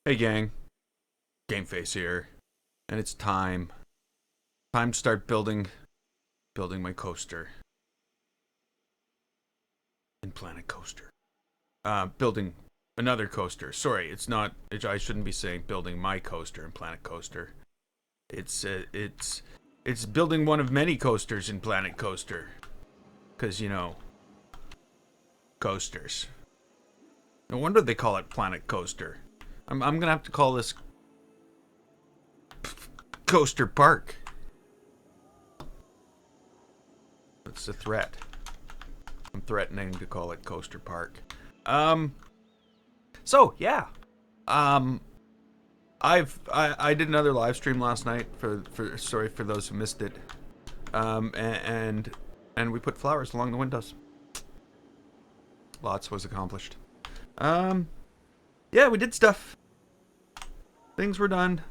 Hey gang, Game Face here, and it's time. Time to start building my coaster in Planet Coaster. Building another coaster. Sorry, it's not. I shouldn't be saying building my coaster in Planet Coaster. It's building one of many coasters in Planet Coaster, cause coasters. No wonder they call it Planet Coaster. I'm gonna have to call this Coaster Park. It's a threat. I'm threatening to call it Coaster Park. Um. So yeah. Um. I did another live stream last night for sorry for those who missed it. And we put flowers along the windows. Lots was accomplished. Um. Yeah, we did stuff. Things were done.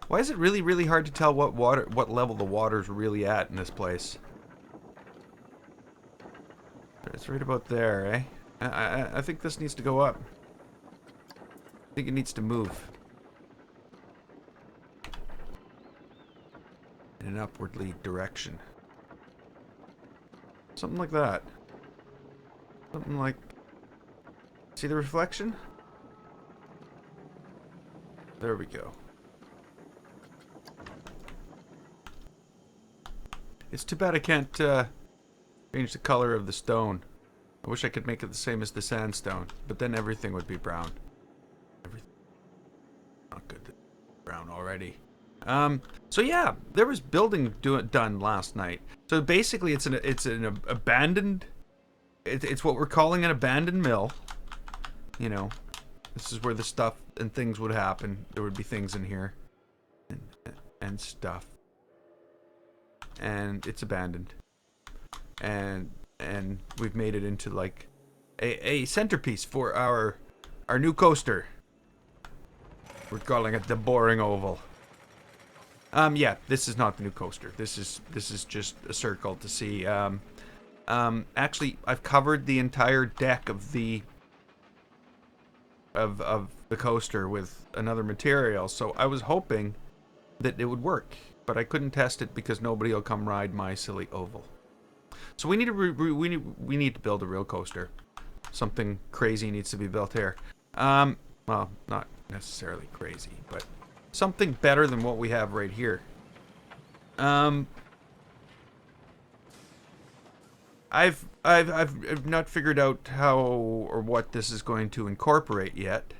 Why is it really hard to tell what level the water's really at in this place? It's right about there, eh? I think this needs to go up. I think it needs to move in an upwardly direction. Something like that. Something like... See the reflection? There we go. It's too bad I can't change the color of the stone. I wish I could make it the same as the sandstone, but then everything would be brown. Everything. Not good. Brown already. So yeah, there was building done last night. So basically, it's an abandoned. It's what we're calling an abandoned mill. You know, this is where the stuff and things would happen. There would be things in here, and stuff. And it's abandoned. And we've made it into like a centerpiece for our new coaster. We're calling it the Boring Oval. Yeah, this is not the new coaster. This is just a circle to see. Actually, I've covered the entire deck of the coaster with another material, so I was hoping that it would work, but I couldn't test it because nobody will come ride my silly oval. So we need to we need to build a real coaster. Something crazy needs to be built here. Well, not necessarily crazy, but something better than what we have right here. I've not figured out how or what this is going to incorporate yet.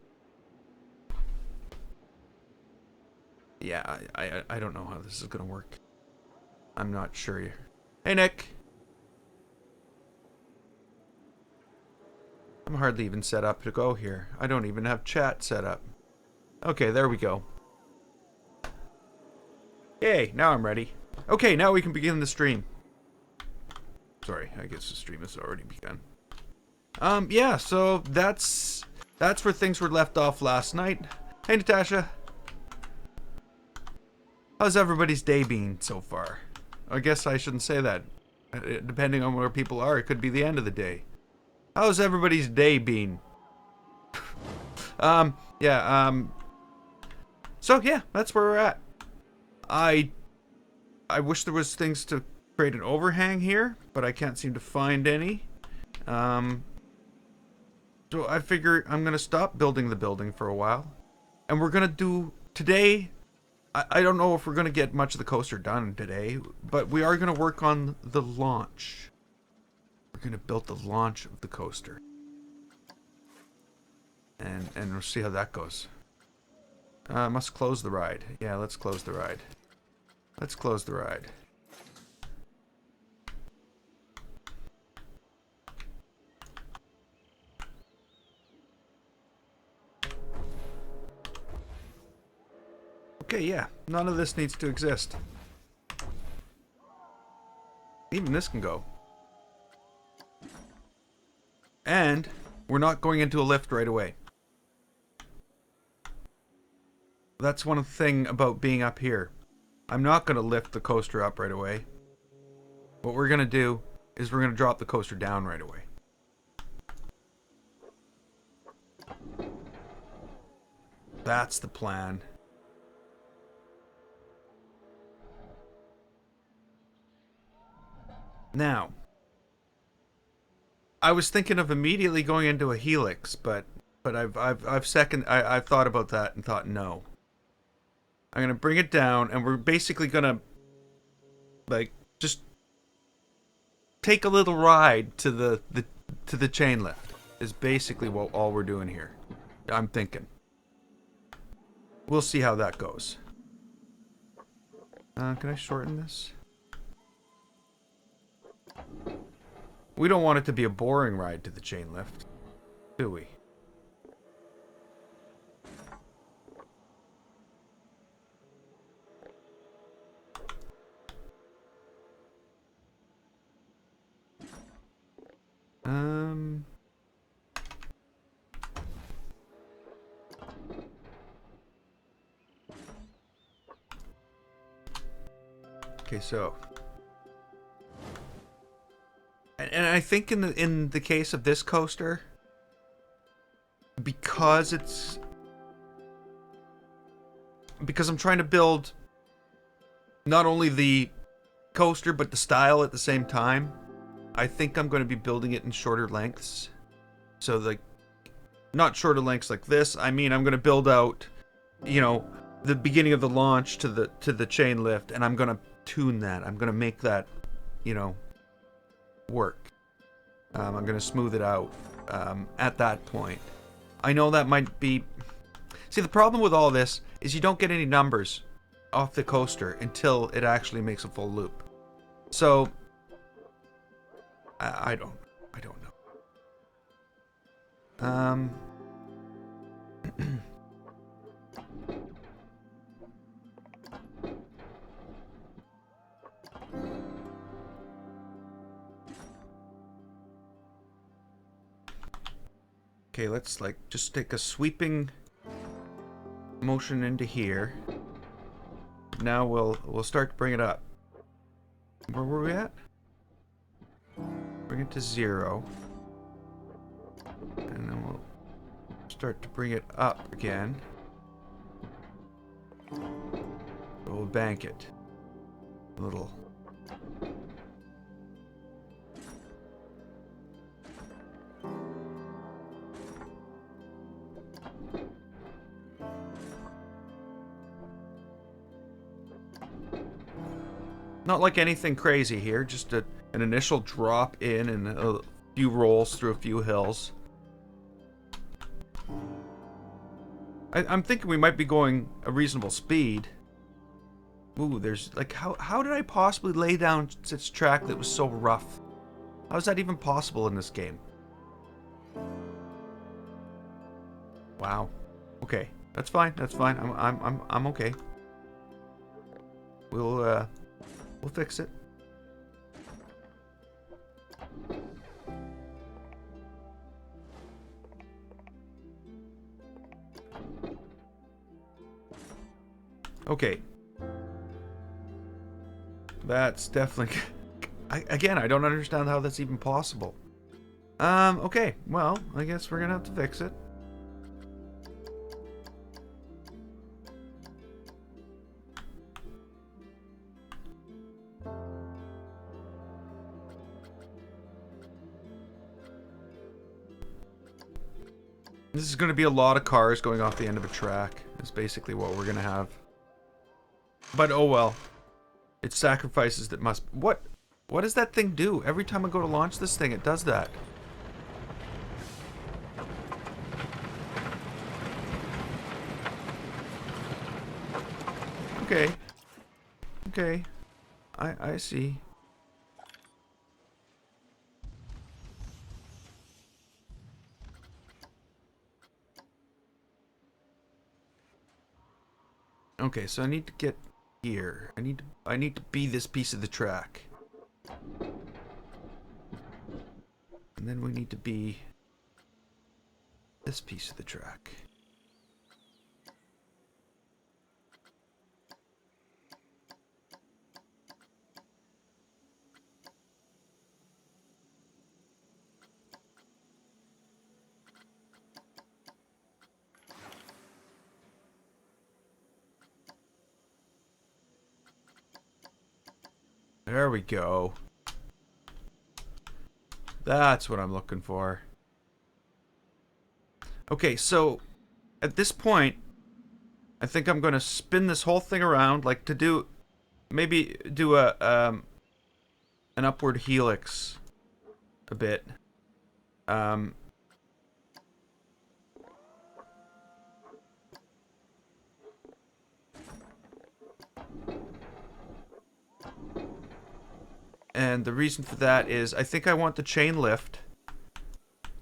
Yeah, I don't know how this is gonna work. I'm not sure. Hey, Nick. I'm hardly even set up to go here. I don't even have chat set up. Okay, there we go. Yay, now I'm ready. Okay, now we can begin the stream. Sorry, I guess the stream has already begun. Yeah, so that's where things were left off last night. Hey, Natasha. How's everybody's day been so far? I guess I shouldn't say that. Depending on where people are, it could be the end of the day. How's everybody's day been? Yeah, so yeah, that's where we're at. I wish there was things to create an overhang here, but I can't seem to find any. So I figure I'm gonna stop building the building for a while. And we're gonna do today. I don't know if we're gonna get much of the coaster done today, but we are gonna work on the launch. We're gonna build the launch of the coaster. And we'll see how that goes. Must close the ride. Yeah, let's close the ride. Let's close the ride. Okay, yeah. None of this needs to exist. Even this can go. And we're not going into a lift right away. That's one thing about being up here. I'm not going to lift the coaster up right away. What we're going to do is we're going to drop the coaster down right away. That's the plan. Now, I was thinking of immediately going into a helix, but I've thought about that and thought no. I'm gonna bring it down, and we're basically gonna like just take a little ride to the chain lift. Is basically what all we're doing here. I'm thinking. We'll see how that goes. Can I shorten this? We don't want it to be a boring ride to the chain lift, do we? Okay, so, and I think in the case of this coaster, because I'm trying to build not only the coaster but the style at the same time, I think I'm going to be building it in shorter lengths. So like, not shorter lengths like this. I mean, I'm going to build out, you know, the beginning of the launch to the chain lift, and I'm going to tune that. I'm going to make that, you know, work. I'm going to smooth it out at that point. I know that might be... See, the problem with all this is you don't get any numbers off the coaster until it actually makes a full loop. So, I don't know. Okay, let's like just take a sweeping motion into here. Now we'll start to bring it up. Where were we at? Bring it to 0. And then we'll start to bring it up again. We'll bank it a little. Not like anything crazy here, just an initial drop in and a few rolls through a few hills. I'm thinking we might be going a reasonable speed. Ooh, there's like, how did I possibly lay down such track that was so rough? How is that even possible in this game? Wow. Okay, that's fine. That's fine. I'm okay. We'll fix it. Okay. That's definitely... Again, I don't understand how that's even possible. Okay. Well, I guess we're gonna have to fix it. This is going to be a lot of cars going off the end of a track. Is basically what we're going to have. But oh well. It's sacrifices that must... What does that thing do? Every time I go to launch this thing, it does that. Okay. Okay. I see. Okay, so I need to get here. I need to be this piece of the track. And then we need to be this piece of the track. There we go. That's what I'm looking for. Okay, so at this point, I think I'm going to spin this whole thing around, like to do, maybe do a an upward helix a bit. And the reason for that is I think I want the chain lift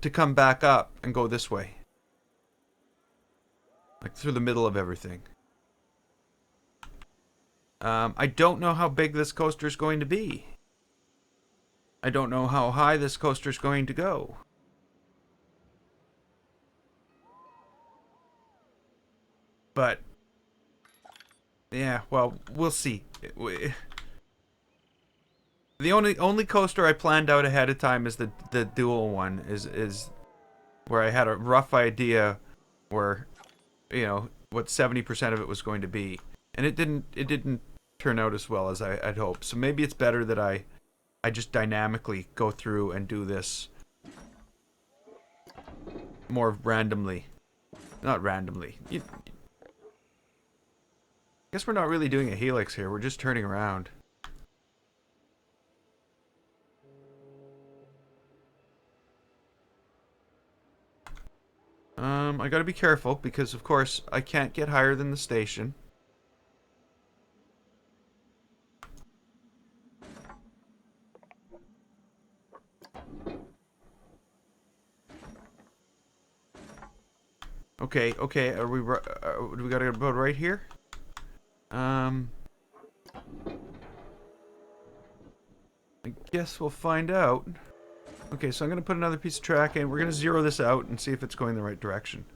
to come back up and go this way. Like through the middle of everything. I don't know how big this coaster is going to be. I don't know how high this coaster is going to go. But, yeah, well, we'll see. The only coaster I planned out ahead of time is the dual one, is where I had a rough idea where, you know, what 70% of it was going to be. And it didn't turn out as well as I'd hoped. So maybe it's better that I just dynamically go through and do this more randomly. Not randomly. I guess we're not really doing a helix here. We're just turning around. I gotta be careful because, of course, I can't get higher than the station. Okay, are we do we gotta go about right here? I guess we'll find out. Okay, so I'm gonna put another piece of track in. We're gonna zero this out and see if it's going the right direction.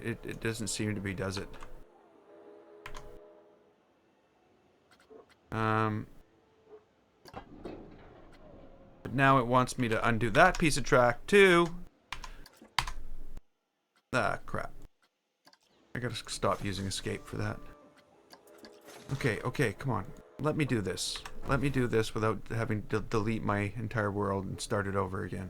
It doesn't seem to be, does it? But now it wants me to undo that piece of track too. Ah, crap. I gotta stop using escape for that. Okay, come on. Let me do this. Let me do this without having to delete my entire world and start it over again.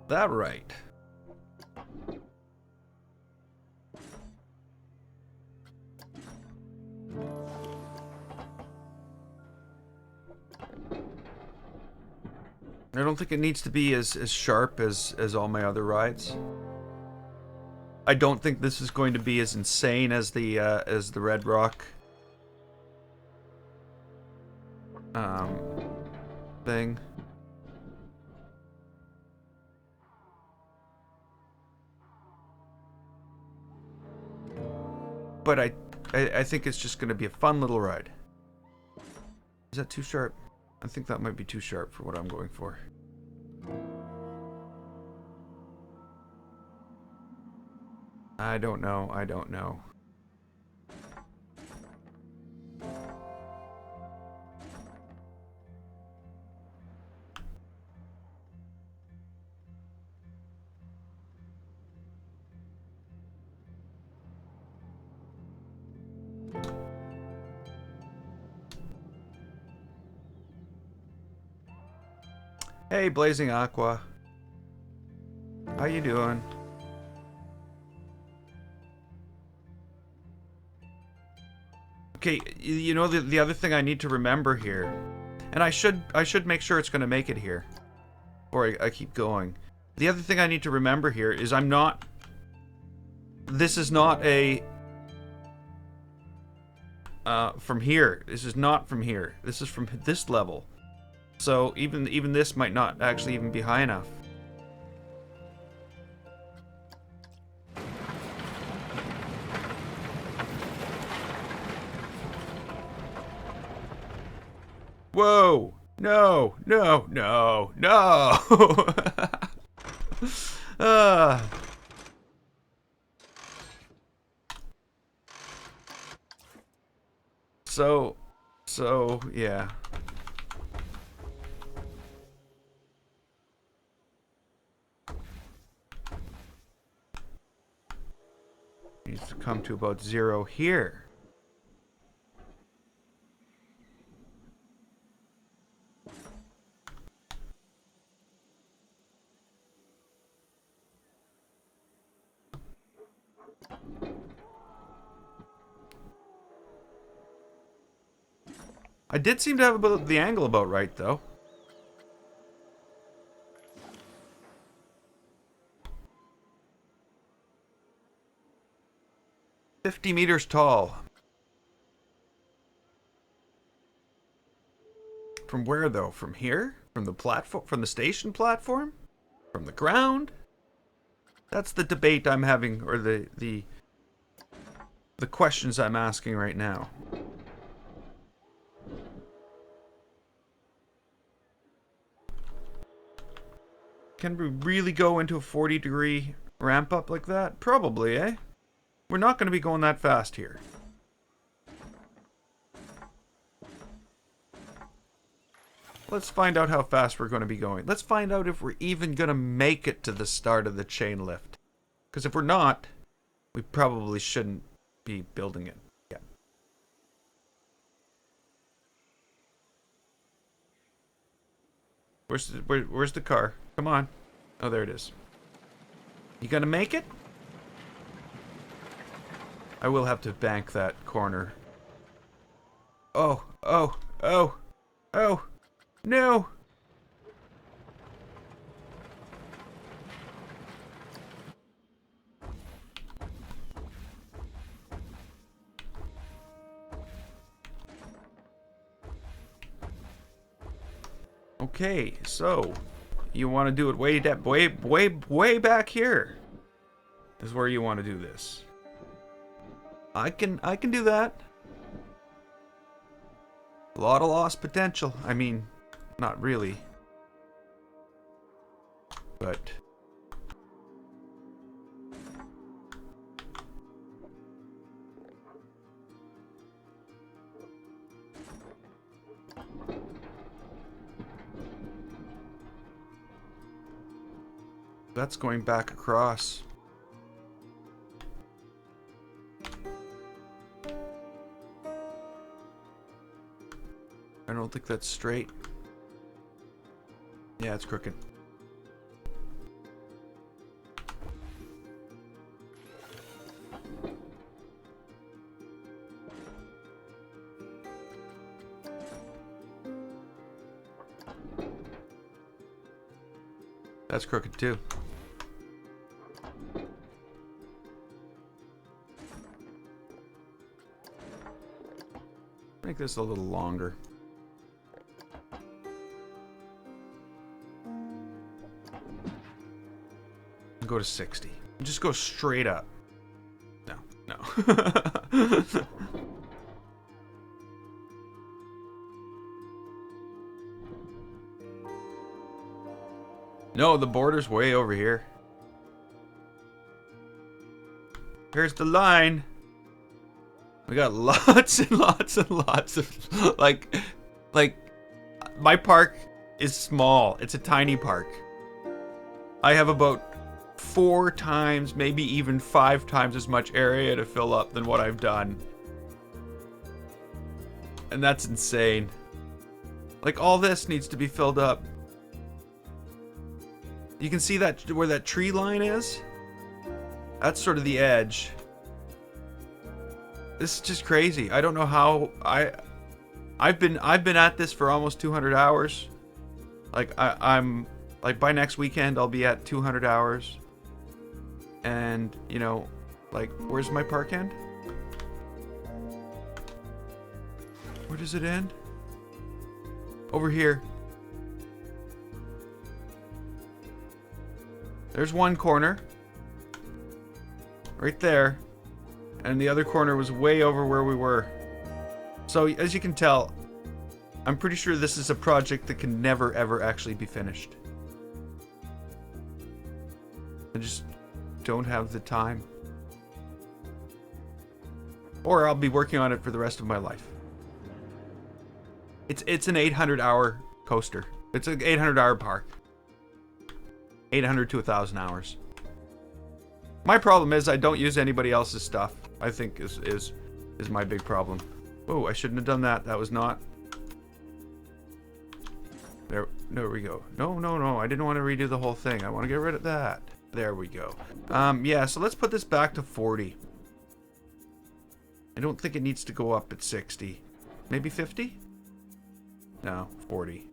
That right. I don't think it needs to be as sharp as all my other rides. I don't think this is going to be as insane as the Red Rock thing. But I think it's just going to be a fun little ride. Is that too sharp? I think that might be too sharp for what I'm going for. I don't know. Hey, Blazing Aqua. How you doing? Okay, you know the other thing I need to remember here, and I should make sure it's going to make it here, or I keep going. The other thing I need to remember here is this is not a from here. This is not from here. This is from this level. So even this might not actually even be high enough. Whoa! No! So, yeah. needs to come to about 0 here. I did seem to have about the angle about right, though. "50 meters tall." From where, though? From here? From the platform? From the station platform? From the ground? That's the debate I'm having, or the questions I'm asking right now. Can we really go into a 40-degree ramp up like that? Probably, eh? We're not going to be going that fast here. Let's find out how fast we're going to be going. Let's find out if we're even going to make it to the start of the chain lift. Because if we're not, we probably shouldn't be building it yet. Where's the car? Come on. Oh, there it is. You gonna make it? I will have to bank that corner. Oh, oh, oh, oh, no! Okay, so you want to do it way back here is where you want to do this. I can do that. A lot of lost potential. I mean, not really. But that's going back across. I don't think that's straight. Yeah, it's crooked. That's crooked too. Make this a little longer. Go to 60. Just go straight up. No, no. No, the border's way over here. Here's the line. We got lots and lots and lots of like my park is small. It's a tiny park. I have about 4 times, maybe even 5 times as much area to fill up than what I've done. And that's insane. Like, all this needs to be filled up. You can see that where that tree line is? That's sort of the edge. This is just crazy. I don't know how I've been at this for almost 200 hours. Like I'm like by next weekend I'll be at 200 hours. And, you know, like, where's my park end? Where does it end? Over here. There's one corner. Right there. And the other corner was way over where we were. So, as you can tell, I'm pretty sure this is a project that can never, ever actually be finished. I just don't have the time. Or I'll be working on it for the rest of my life. It's an 800-hour coaster. It's an 800-hour park. 800 to 1,000 hours. My problem is I don't use anybody else's stuff. I think is my big problem. Oh, I shouldn't have done that. That was not. There we go. No. I didn't want to redo the whole thing. I want to get rid of that. There we go. Yeah, so let's put this back to 40. I don't think it needs to go up at 60. Maybe 50? No, 40.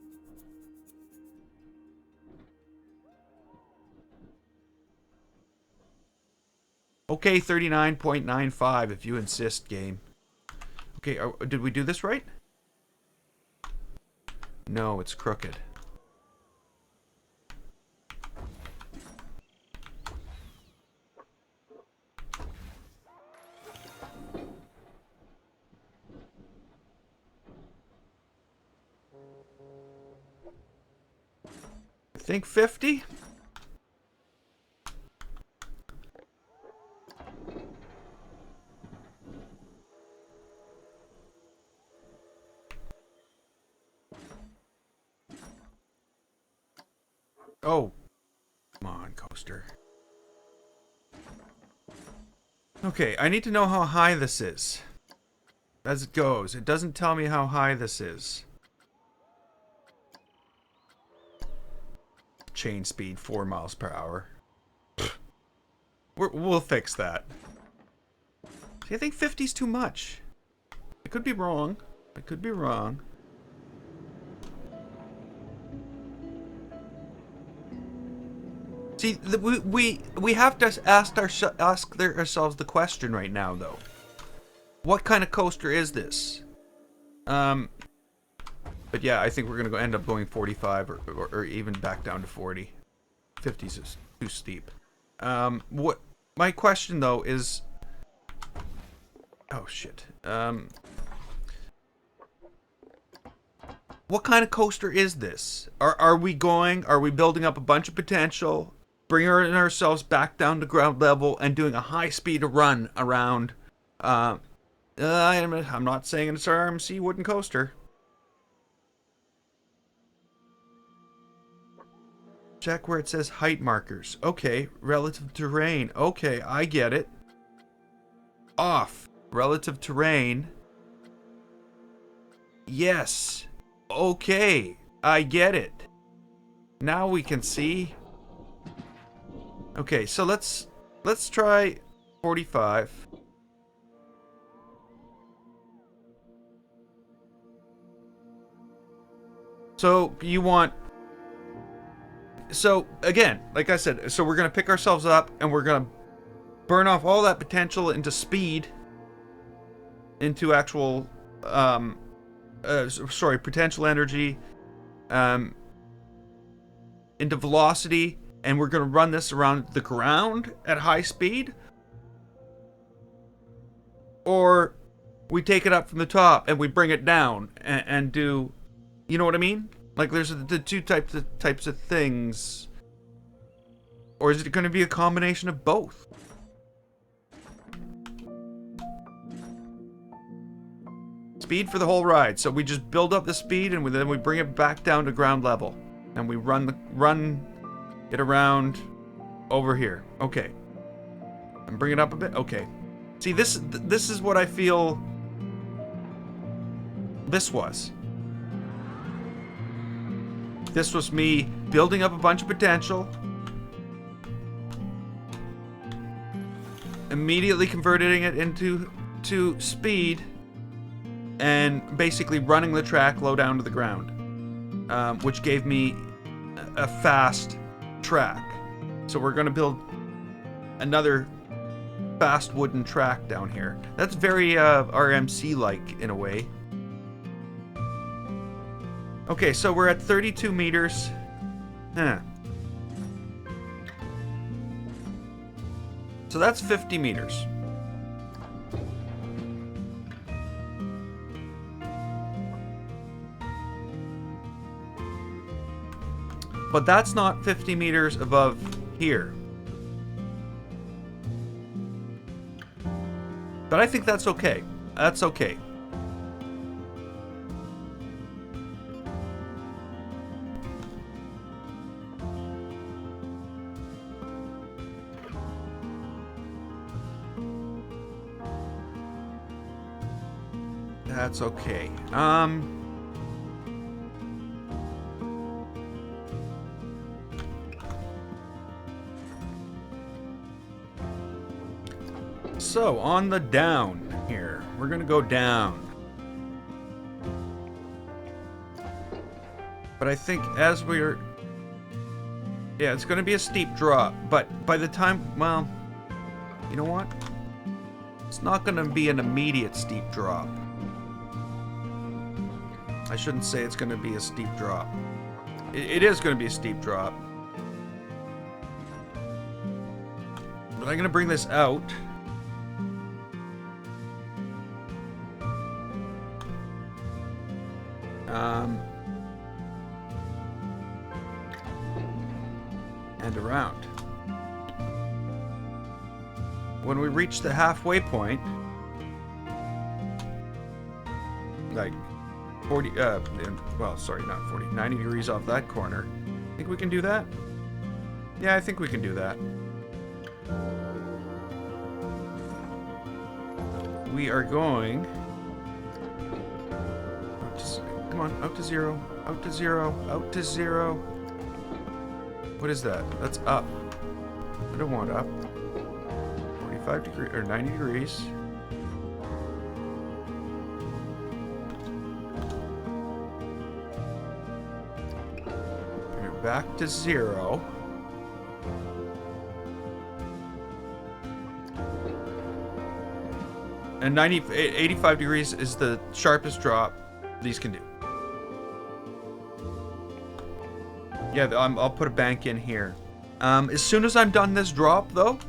Okay, 39.95 if you insist, game. Okay, did we do this right? No, it's crooked. I think 50? Oh, come on, coaster. Okay, I need to know how high this is. As it goes, it doesn't tell me how high this is. Chain speed 4 miles per hour. We'll fix that. See, I think 50 is too much. I could be wrong. I could be wrong. See, we have to ask ourselves the question right now, though. What kind of coaster is this? But yeah, I think we're gonna end up going 45 or even back down to 40. 50s is too steep. What my question though is, oh shit. What kind of coaster is this? Are we building up a bunch of potential, bringing ourselves back down to ground level, and doing a high speed run around? I'm not saying it's our RMC wooden coaster. Check where it says height markers. Okay, relative terrain. Okay, I get it. Off. Relative terrain. Yes. Okay, I get it. Now we can see. Okay, so let's try 45. So you want. So again, like I said, so we're gonna pick ourselves up and we're gonna burn off all that potential into speed, into actual, potential energy, into velocity, and we're gonna run this around the ground at high speed, or we take it up from the top and we bring it down and do, you know what I mean? Like, there's the two types of things. Or is it going to be a combination of both? Speed for the whole ride. So we just build up the speed and then we bring it back down to ground level. And we run it around over here. Okay. And bring it up a bit. Okay. See, this is what I feel this was. This was me building up a bunch of potential, immediately converting it into speed, and basically running the track low down to the ground, which gave me a fast track. So we're going to build another fast wooden track down here. That's very RMC-like in a way. Okay, so we're at 32 meters. Huh. So that's 50 meters. But that's not 50 meters above here. But I think that's okay. That's okay. That's okay. So, on the down here. We're gonna go down. But I think as we're... Yeah, it's gonna be a steep drop. But by the time... Well... You know what? It's not gonna be an immediate steep drop. I shouldn't say it's gonna be a steep drop. It is gonna be a steep drop. But I'm gonna bring this out. And around. When we reach the halfway point, like 40, well, sorry, not 40, 90 degrees off that corner. Think we can do that? Yeah, I think we can do that. We are going... Come on, out to zero, out to zero, out to zero. What is that? That's up. I don't want up. 45 degrees, or 90 degrees. We're back to zero. And 85 degrees is the sharpest drop these can do. Yeah, I'll put a bank in here. As soon as I'm done this drop, though,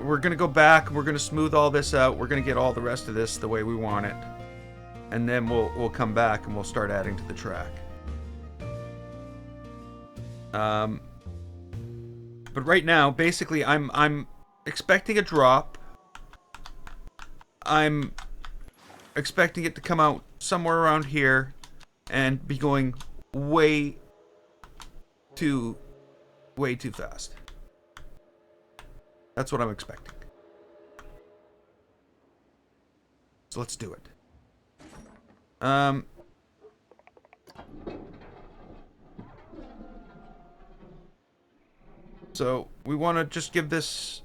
we're gonna go back. We're gonna smooth all this out. We're gonna get all the rest of this the way we want it, and then we'll come back and we'll start adding to the track. But right now, basically, I'm expecting a drop. I'm expecting it to come out somewhere around here and be going way too fast. That's what I'm expecting. So let's do it. So we want to just give this...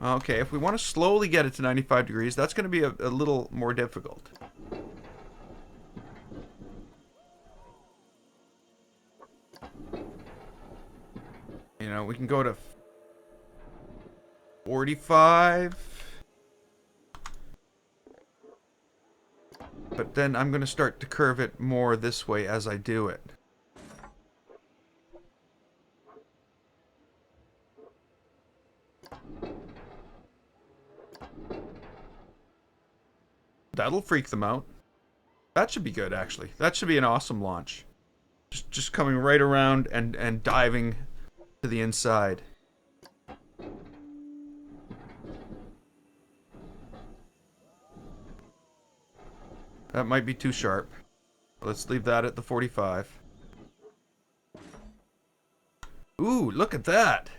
Okay, if we want to slowly get it to 95 degrees, that's going to be a little more difficult. You know, we can go to 45. But then I'm going to start to curve it more this way as I do it. That'll freak them out. That should be good, actually. That should be an awesome launch. Just coming right around and diving to the inside. That might be too sharp. Let's leave that at the 45. Ooh, look at that!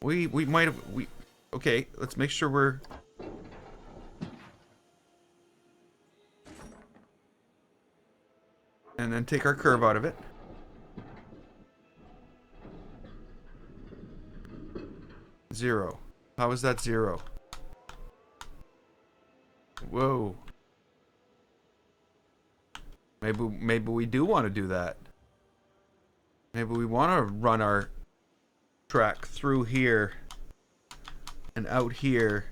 We might have... Okay, let's make sure we're... And then take our curve out of it. Zero. How is that zero? Whoa. Maybe we do want to do that. Maybe we want to run our track through here and out here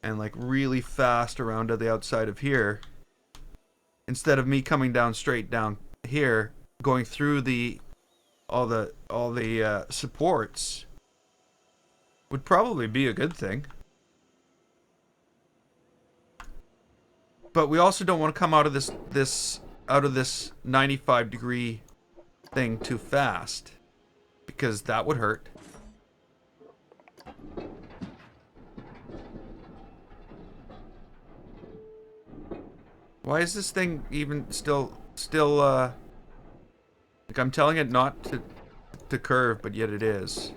and like really fast around to the outside of here, instead of me coming down straight down here, going through all the supports. Would probably be a good thing. But we also don't want to come out of this 95 degree thing too fast, because that would hurt. Why is this thing even still, like I'm telling it not to curve, but yet it is.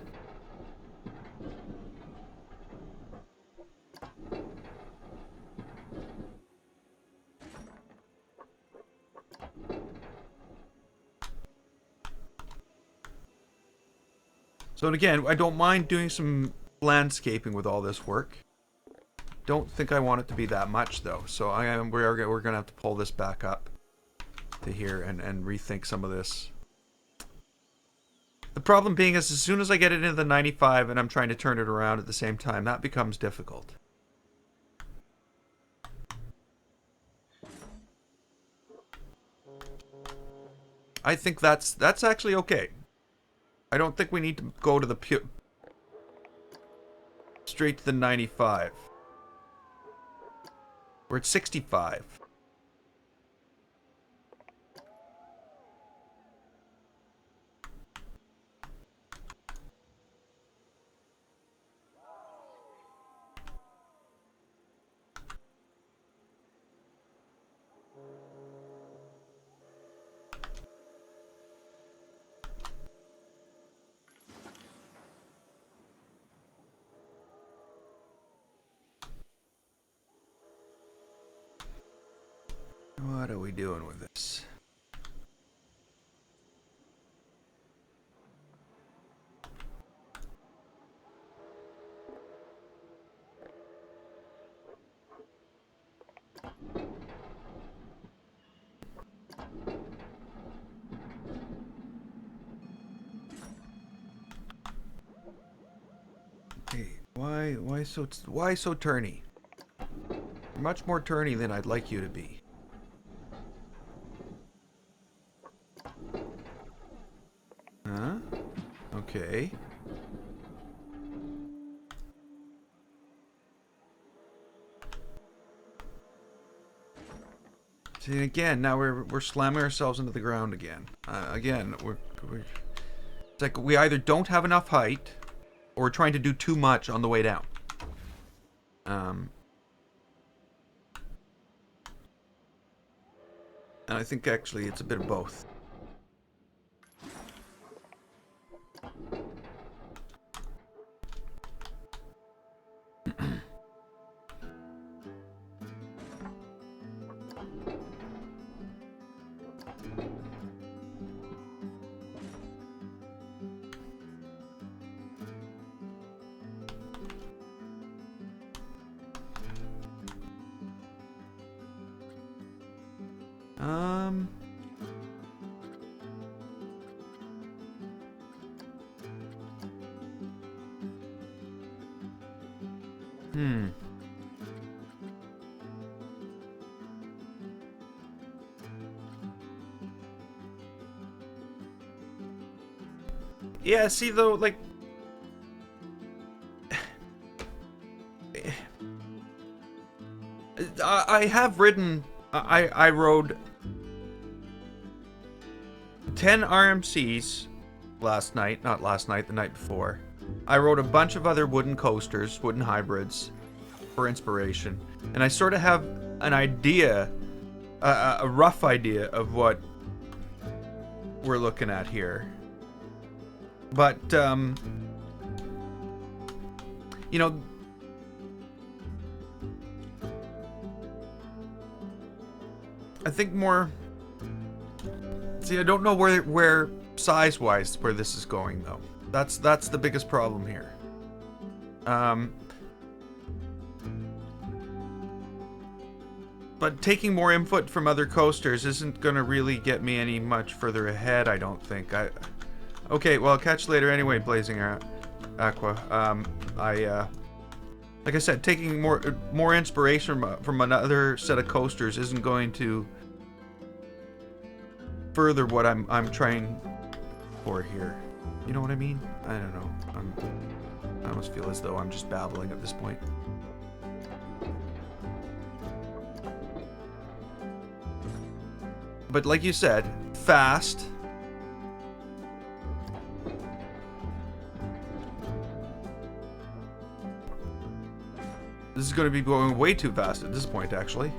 So again, I don't mind doing some landscaping with all this work. Don't think I want it to be that much though. So we're gonna have to pull this back up to here and rethink some of this. The problem being is as soon as I get it into the 95 and I'm trying to turn it around at the same time, that becomes difficult. I think that's actually okay. I don't think we need to go to the straight to the 95. We're at 65. What are we doing with this? Hey, why so turny? You're much more turny than I'd like you to be. Huh? Okay. See, again, now we're slamming ourselves into the ground again. Again, we're it's like we either don't have enough height, or we're trying to do too much on the way down. And I think actually it's a bit of both. Yeah, see though, like I have ridden I rode 10 RMCs last night, not last night, the night before. I rode a bunch of other wooden coasters, wooden hybrids for inspiration, and I sort of have an idea, a rough idea of what we're looking at here. But, you know, I think more, see, I don't know where size-wise, where this is going, though. That's the biggest problem here. But taking more input from other coasters isn't gonna really get me any much further ahead, I don't think. Okay, well, I'll catch you later anyway, Blazing Aqua. Like I said, taking more inspiration from another set of coasters isn't going to further what I'm trying for here. You know what I mean? I don't know. I almost feel as though I'm just babbling at this point. But like you said, fast. This is going to be going way too fast at this point, actually.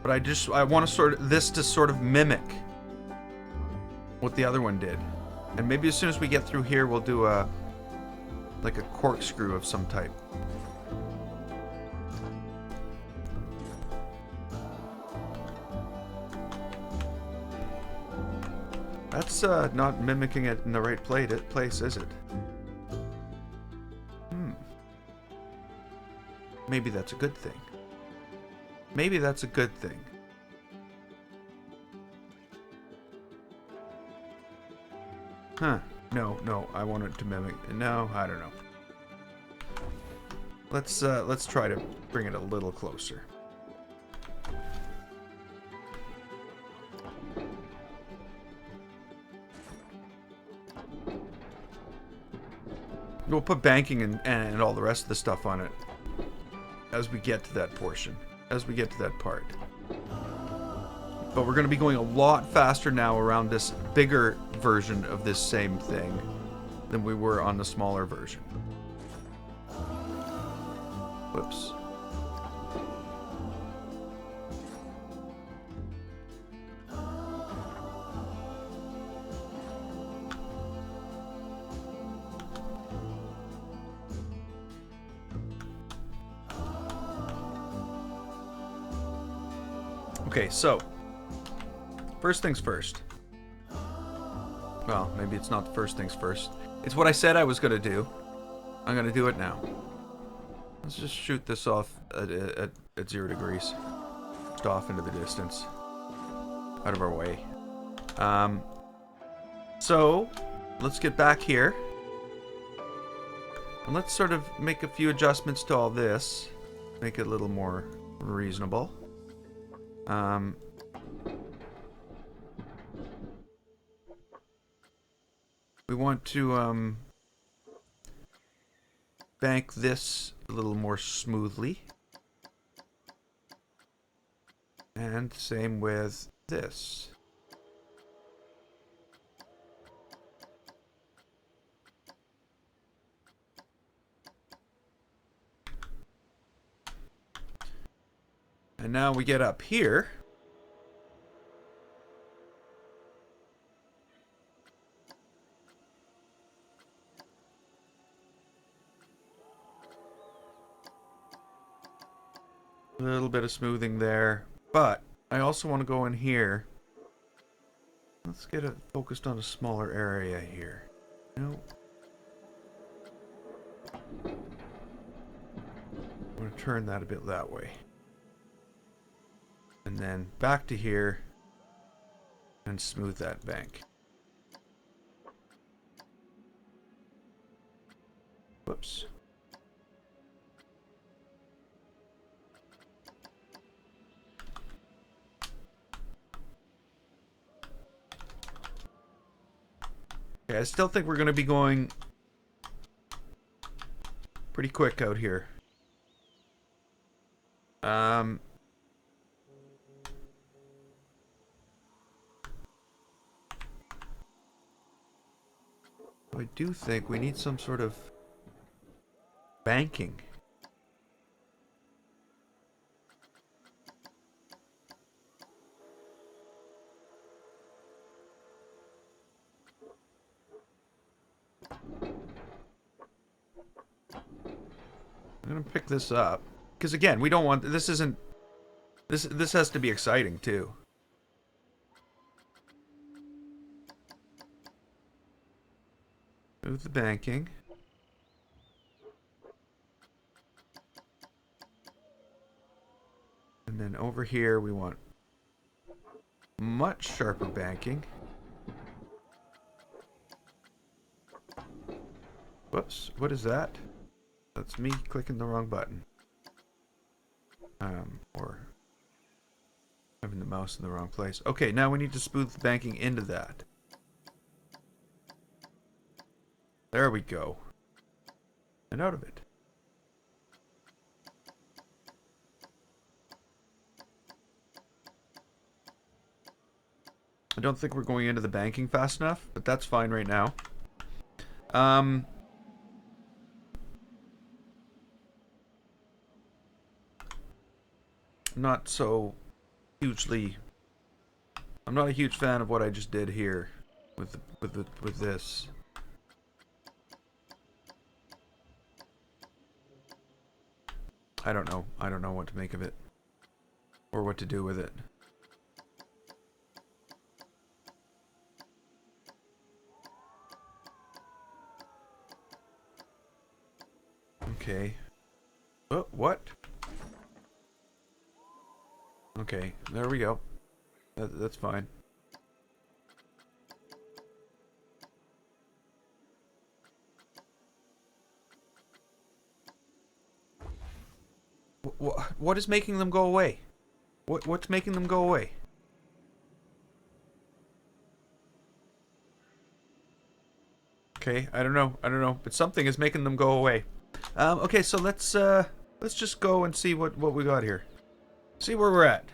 But I want to sort of mimic what the other one did. And maybe as soon as we get through here, we'll do like a corkscrew of some type. That's not mimicking it in the right place, is it? Maybe that's a good thing. Maybe that's a good thing. Huh. No, I want it to mimic. No, I don't know. Let's try to bring it a little closer. We'll put banking and all the rest of the stuff on it as we get to that portion, as we get to that part. But we're going to be going a lot faster now around this bigger version of this same thing than we were on the smaller version. Whoops. Okay, so first things first. Well, maybe it's not the first things first. It's what I said I was going to do. I'm going to do it now. Let's just shoot this off at 0 degrees. Just off into the distance. Out of our way. So, let's get back here. And let's sort of make a few adjustments to all this. Make it a little more reasonable. We want to bank this a little more smoothly. And same with this. And now we get up here. A little bit of smoothing there. But I also want to go in here. Let's get it focused on a smaller area here. No. I'm going to turn that a bit that way. And then back to here and smooth that bank. Whoops. Okay, I still think we're going to be going pretty quick out here. I do think we need some sort of banking. I'm gonna pick this up because again, we don't want this. Isn't this has to be exciting too. Move the banking. And then over here we want much sharper banking. Whoops, what is that? That's me clicking the wrong button. Or having the mouse in the wrong place. Okay, now we need to smooth the banking into that. There we go. And out of it. I don't think we're going into the banking fast enough, but that's fine right now. Not so hugely... I'm not a huge fan of what I just did here with this. I don't know. I don't know what to make of it. Or what to do with it. Okay. Oh, what? Okay, there we go. That's fine. What is making them go away? What's making them go away? Okay, I don't know, but something is making them go away. Okay, so let's just go and see what we got here. See where we're at.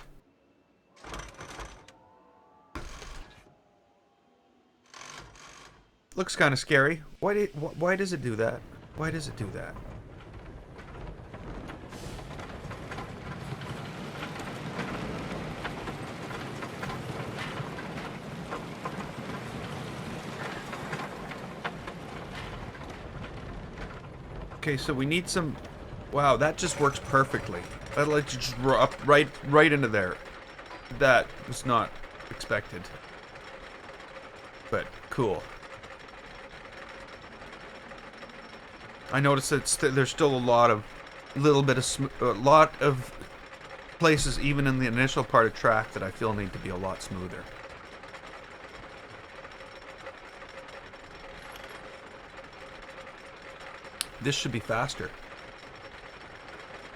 Looks kind of scary. Why does it do that? Why does it do that? Okay, so we need some... Wow, that just works perfectly. That lets you just up right into there. That was not expected. But cool. I noticed that there's still a lot of places, even in the initial part of track, that I feel need to be a lot smoother. This should be faster.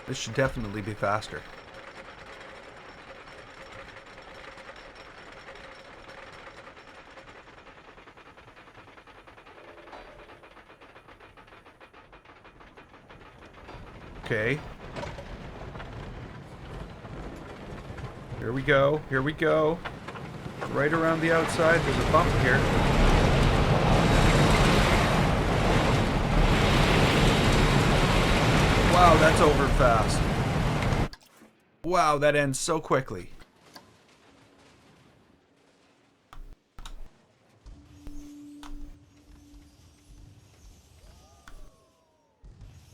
This should definitely be faster. Okay. Here we go. Here we go. Right around the outside. There's a bump here. Wow, that's over fast. Wow, that ends so quickly.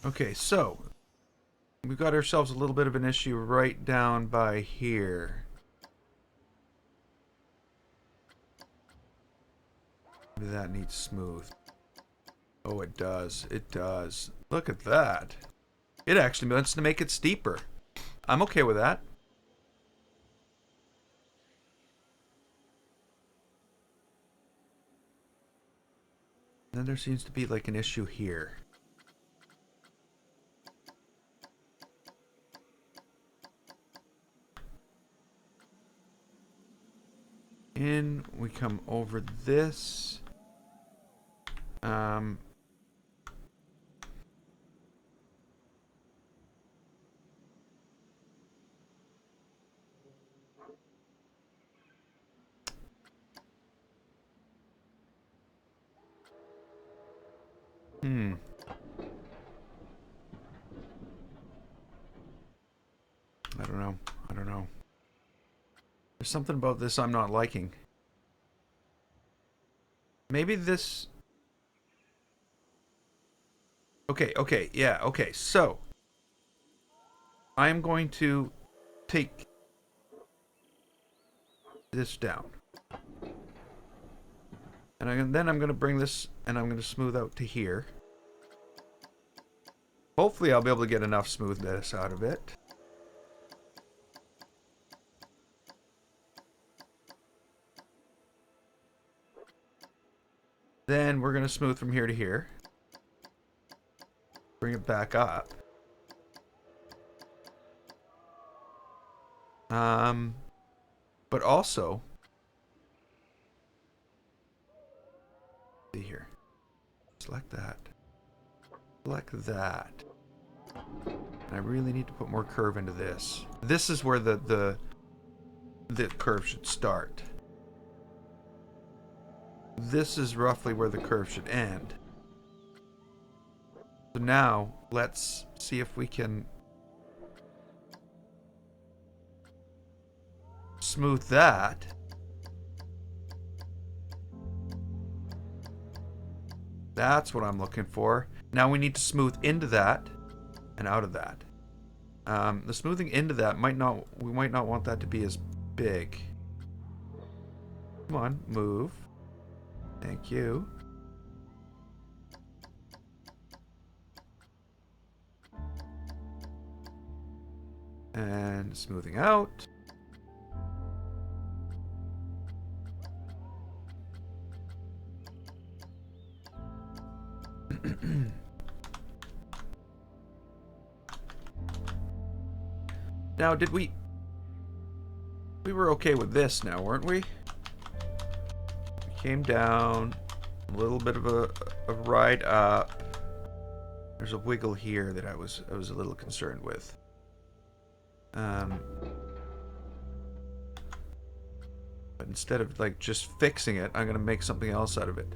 Okay, so we've got ourselves a little bit of an issue right down by here. Maybe that needs smooth. Oh, it does. It does. Look at that. It actually wants to make it steeper. I'm okay with that. Then there seems to be like an issue here. In, we come over this. I don't know. I don't know. There's something about this I'm not liking. Maybe this... Okay, yeah, okay, so... I'm going to take this down. And then I'm going to bring this, and I'm going to smooth out to here. Hopefully I'll be able to get enough smoothness out of it. Then we're going to smooth from here to here. Bring it back up. But also... See here. Select that. Select that. And I really need to put more curve into this. This is where the curve should start. This is roughly where the curve should end. So now, let's see if we can... smooth that. That's what I'm looking for. Now we need to smooth into that and out of that. The smoothing into that we might not want that to be as big. Come on, move. Thank you. And smoothing out. Now, we were okay with this now, weren't we? We came down, a little bit of a ride up. There's a wiggle here that I was a little concerned with. But instead of like just fixing it, I'm gonna make something else out of it.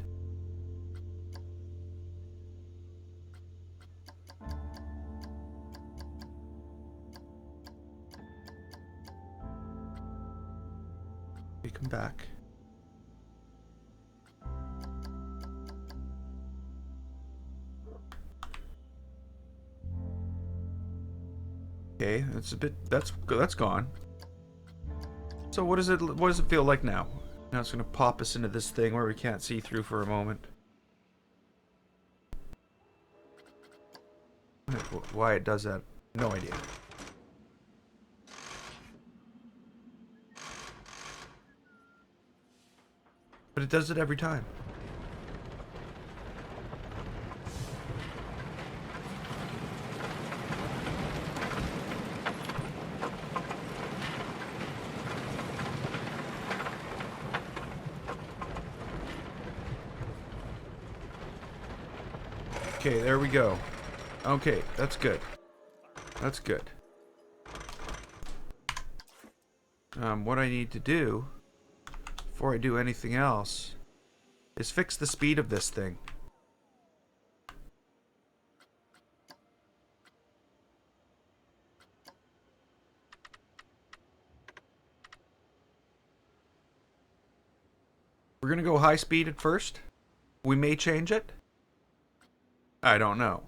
We come back. Okay, that's gone. So what does it feel like now? Now it's gonna pop us into this thing where we can't see through for a moment. Why it does that? No idea. But it does it every time. Okay, there we go. Okay, that's good. That's good. What I need to do, before I do anything else, is fix the speed of this thing. We're gonna go high speed at first. We may change it. I don't know.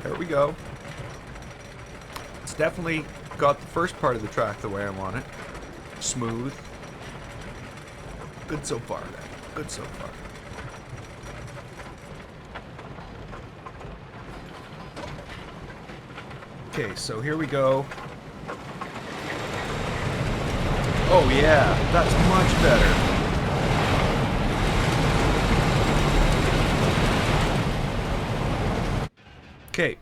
There we go. It's definitely got the first part of the track the way I want it. Smooth. Good so far, then. Good so far. Okay, so here we go. Oh yeah, that's much better. Okay,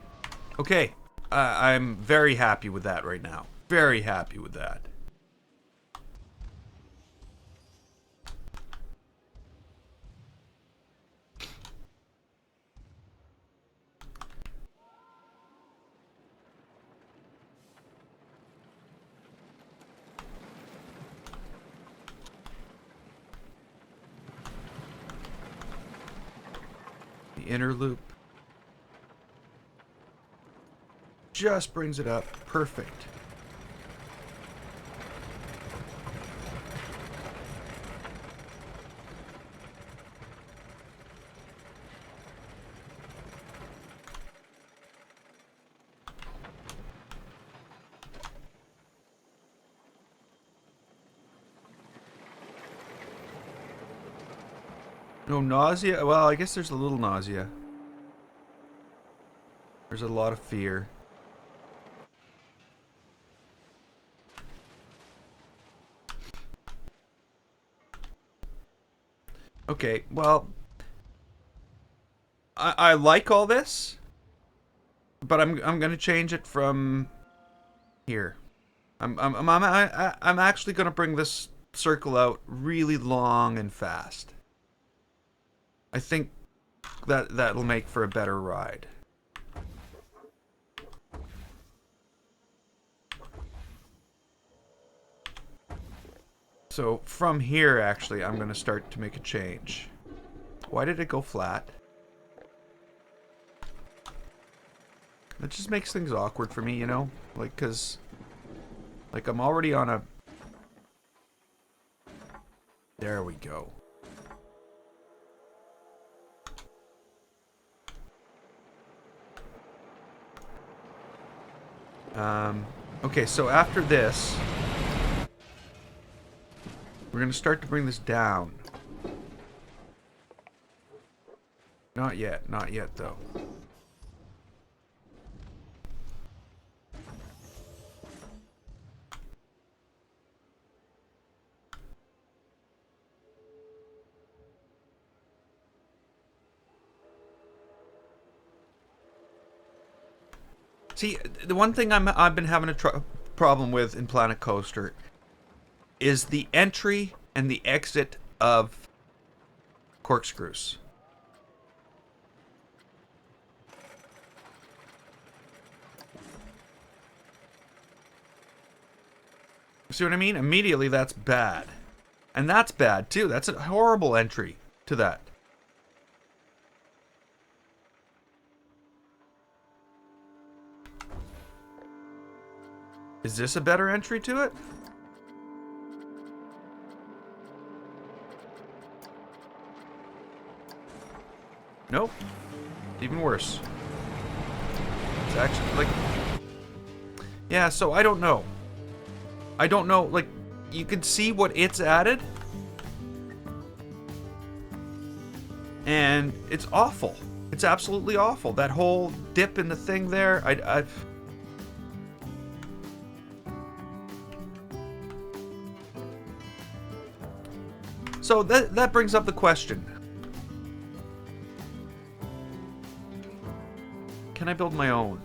okay. I'm very happy with that right now. Very happy with that. The inner loop just brings it up. Perfect. No nausea? Well, I guess there's a little nausea. There's a lot of fear. Okay, well, I like all this, But I'm gonna change it from here. I'm actually gonna bring this circle out really long and fast. I think that'll make for a better ride. So from here, actually, I'm gonna start to make a change. Why did it go flat? It just makes things awkward for me, you know? Like, cause like I'm already on a... There we go. Okay, so after this, we're gonna start to bring this down. Not yet though. See, the one thing I've been having a problem with in Planet Coaster is the entry and the exit of corkscrews. See what I mean? Immediately that's bad. And that's bad too. That's a horrible entry to that. Is this a better entry to it? Nope. Even worse. It's actually like... Yeah, so I don't know. I don't know, like, you can see what it's added. And it's awful. It's absolutely awful. That whole dip in the thing there, So that brings up the question. Can I build my own?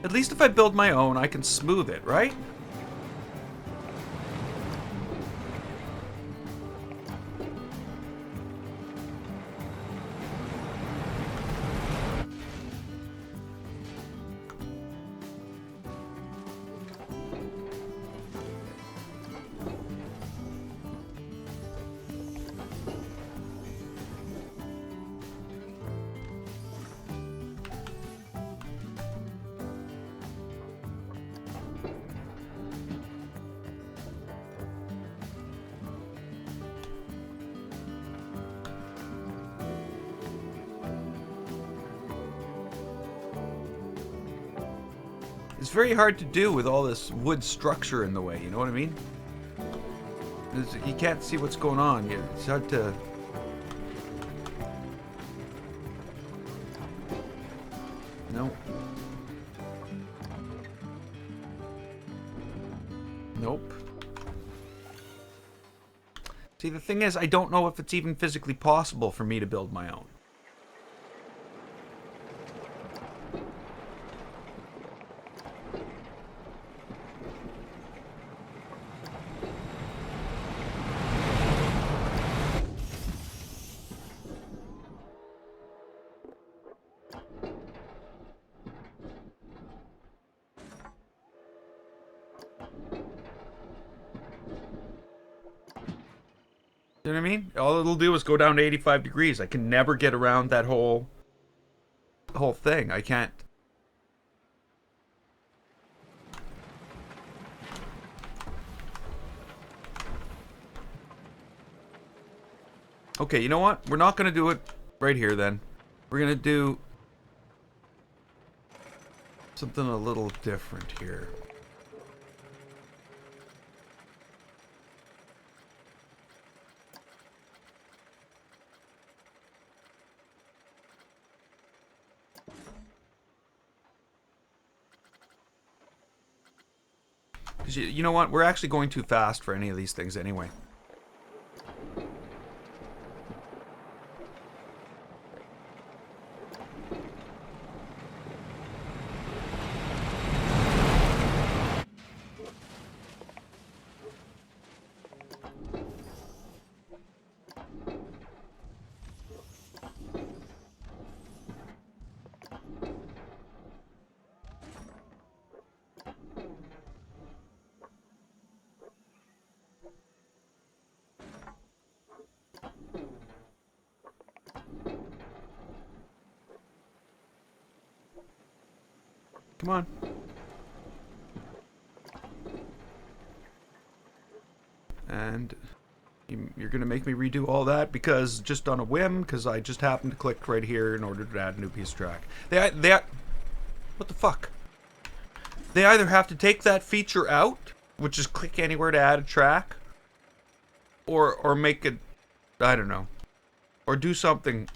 At least if I build my own, I can smooth it, right? It's very hard to do with all this wood structure in the way, you know what I mean? You can't see what's going on. It's hard to... Nope. Nope. See, the thing is, I don't know if it's even physically possible for me to build my own. You know what I mean? All it'll do is go down to 85 degrees. I can never get around that whole thing. I can't. Okay, you know what? We're not going to do it right here then. We're going to do something a little different here. 'Cause you know what? We're actually going too fast for any of these things anyway. Come on. And you're going to make me redo all that because just on a whim, because I just happened to click right here in order to add a new piece of track. What the fuck? They either have to take that feature out, which is click anywhere to add a track, or make it, I don't know, or do something.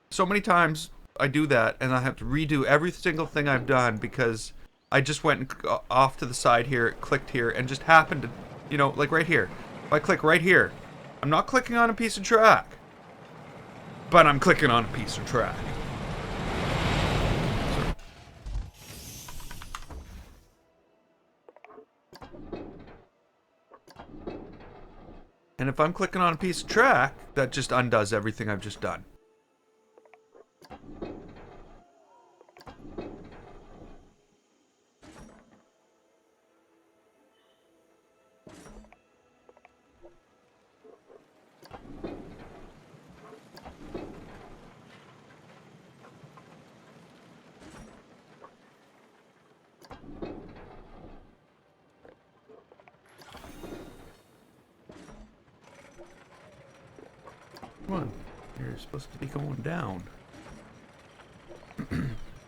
So many times I do that and I have to redo every single thing I've done because I just went off to the side here, clicked here, and just happened to, you know, like right here. If I click right here, I'm not clicking on a piece of track, but I'm clicking on a piece of track. And if I'm clicking on a piece of track, that just undoes everything I've just done. Come on, you're supposed to be going down.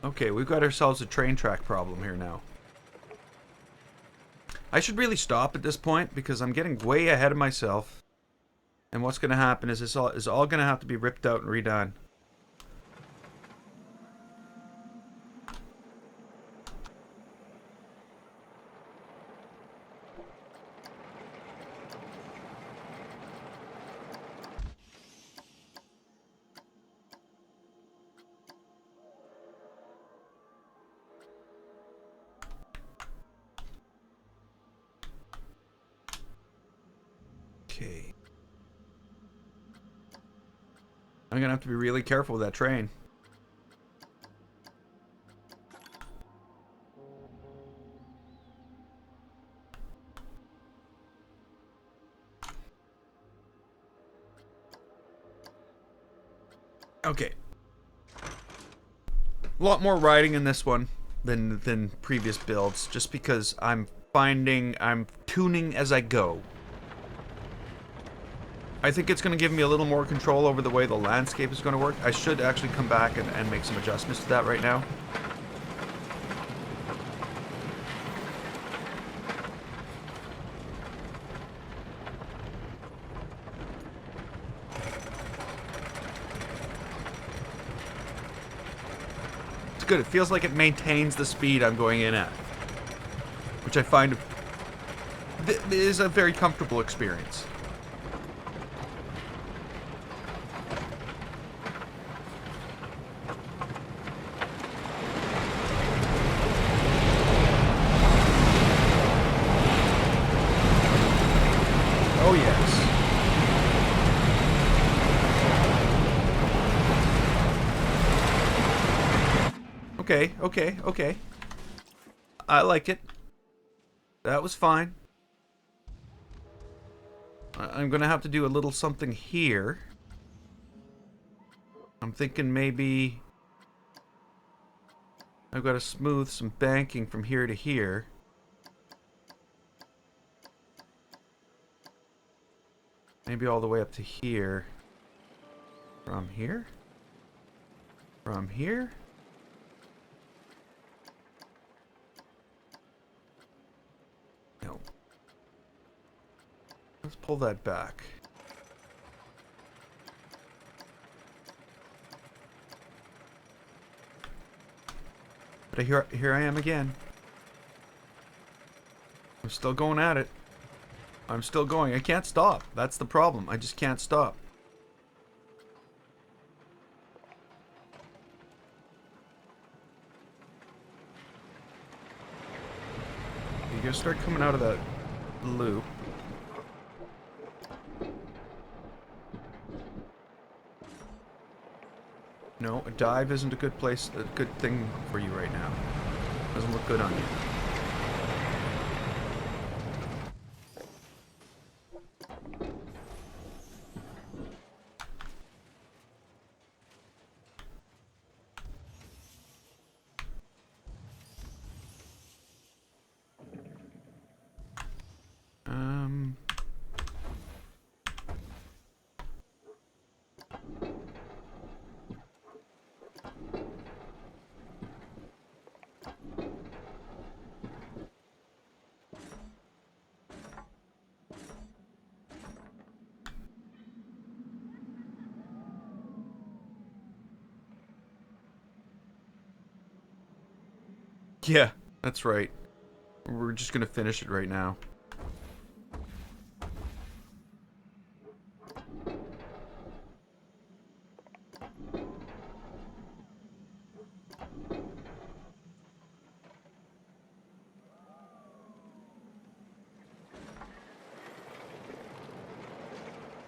Okay, we've got ourselves a train track problem here now. I should really stop at this point because I'm getting way ahead of myself. And what's going to happen is this is all going to have to be ripped out and redone. Okay. I'm going to have to be really careful with that train. Okay. A lot more riding in this one than previous builds, just because I'm tuning as I go. I think it's going to give me a little more control over the way the landscape is going to work. I should actually come back and make some adjustments to that right now. It's good. It feels like it maintains the speed I'm going in at, which I find is a very comfortable experience. Oh, yes. Okay. I like it. That was fine. I'm gonna have to do a little something here. I'm thinking maybe I've got to smooth some banking from here to here. Maybe all the way up to here. From here? From here? No. Let's pull that back. But here I am again. I'm still going at it. I'm still going. I can't stop. That's the problem. I just can't stop. You gotta start coming out of that loop. No, a dive isn't a good place, a good thing for you right now. Doesn't look good on you. Yeah, that's right. We're just gonna finish it right now.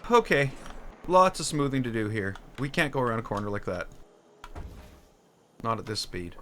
Okay, lots of smoothing to do here. We can't go around a corner like that. Not at this speed.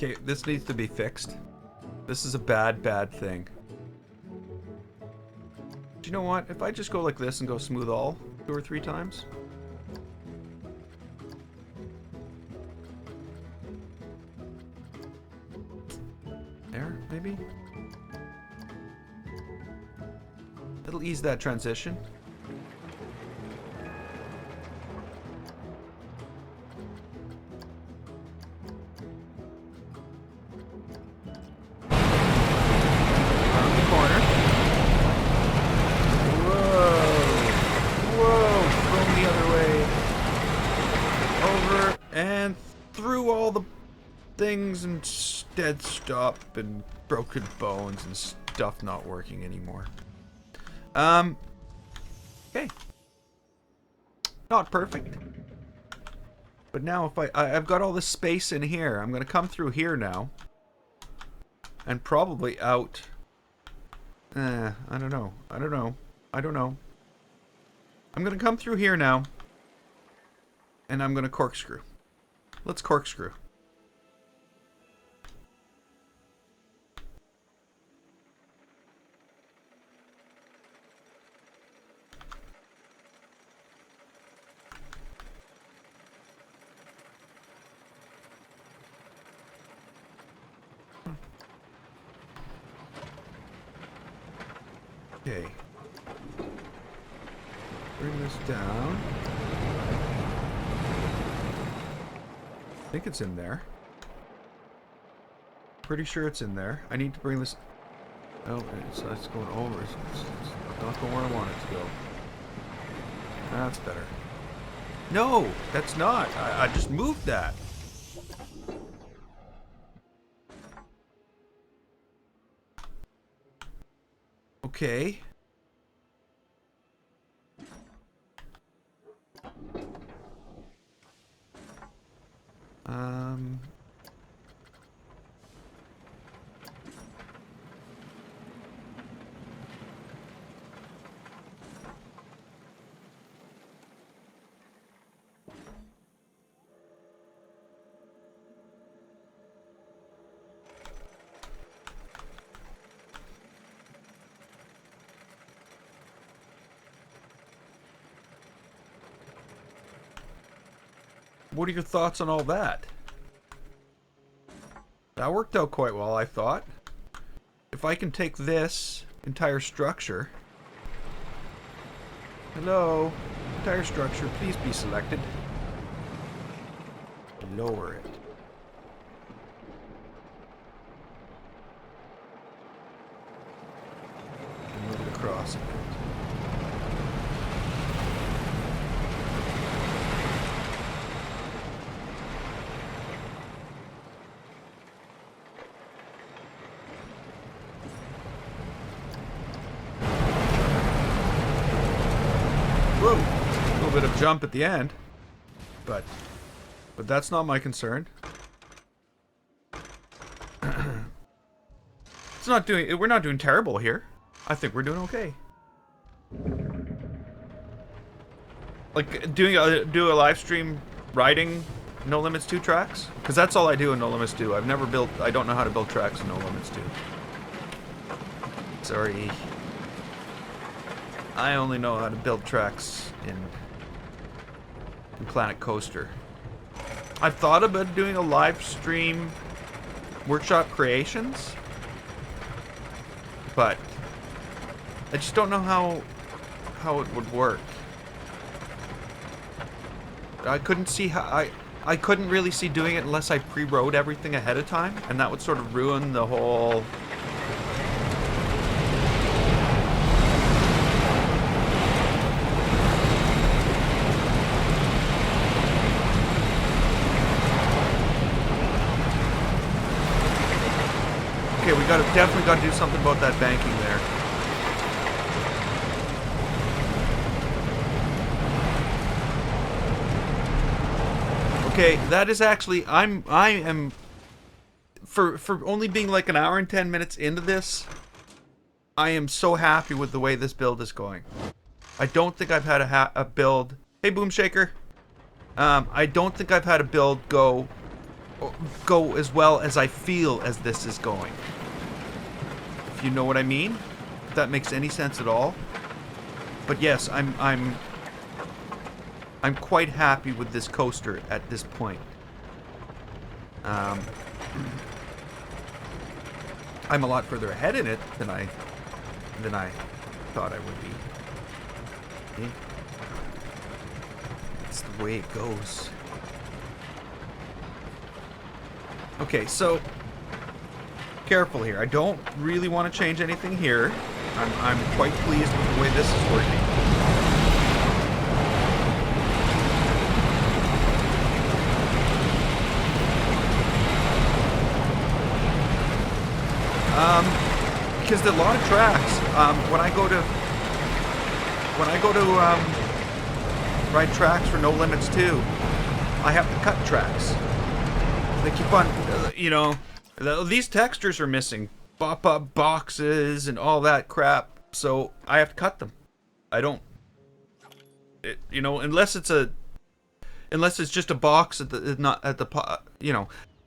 Okay, this needs to be fixed. This is a bad, bad thing. Do you know what? If I just go like this and go smooth all 2 or 3 times. There, maybe? It'll ease that transition. Things and dead stop and broken bones and stuff not working anymore. Okay. Not perfect. But now if I've got all this space in here, I'm gonna come through here now. And probably out. I don't know. I don't know. I don't know. I'm gonna come through here now. And I'm gonna corkscrew. Let's corkscrew. Okay. Bring this down. I think it's in there. Pretty sure it's in there. I need to bring this... Oh, it's going over. It's not going where I want it to go. That's better. No, that's not. I just moved that. Okay. What are your thoughts on all that? That worked out quite well, I thought. If I can take this entire structure... Hello? Entire structure, please be selected. Lower it. And move it across a bit. Whoa! A little bit of jump at the end, but that's not my concern. We're not doing terrible here. I think we're doing okay. Like do a live stream riding No Limits 2 tracks, because that's all I do in No Limits 2. I don't know how to build tracks in No Limits 2. Sorry. I only know how to build tracks in Planet Coaster. I've thought about doing a live stream workshop creations, but I just don't know how it would work. I couldn't see how I couldn't really see doing it unless I pre-wrote everything ahead of time, and that would sort of ruin the whole. Okay, we definitely got to do something about that banking there. Okay, that is actually I am for only being like an hour and 10 minutes into this, I am so happy with the way this build is going. I don't think I've had a build. Hey, Boom Shaker. I don't think I've had a build go as well as I feel as this is going. If you know what I mean, if that makes any sense at all. But yes, I'm quite happy with this coaster at this point. I'm a lot further ahead in it than I thought I would be. It's the way it goes. Okay, so careful here. I don't really want to change anything here. I'm quite pleased with the way this is working. Because a lot of tracks, when I go to ride tracks for No Limits 2, I have to cut tracks. They keep on, these textures are missing. Pop-up boxes and all that crap, so I have to cut them. I don't, unless it's just a box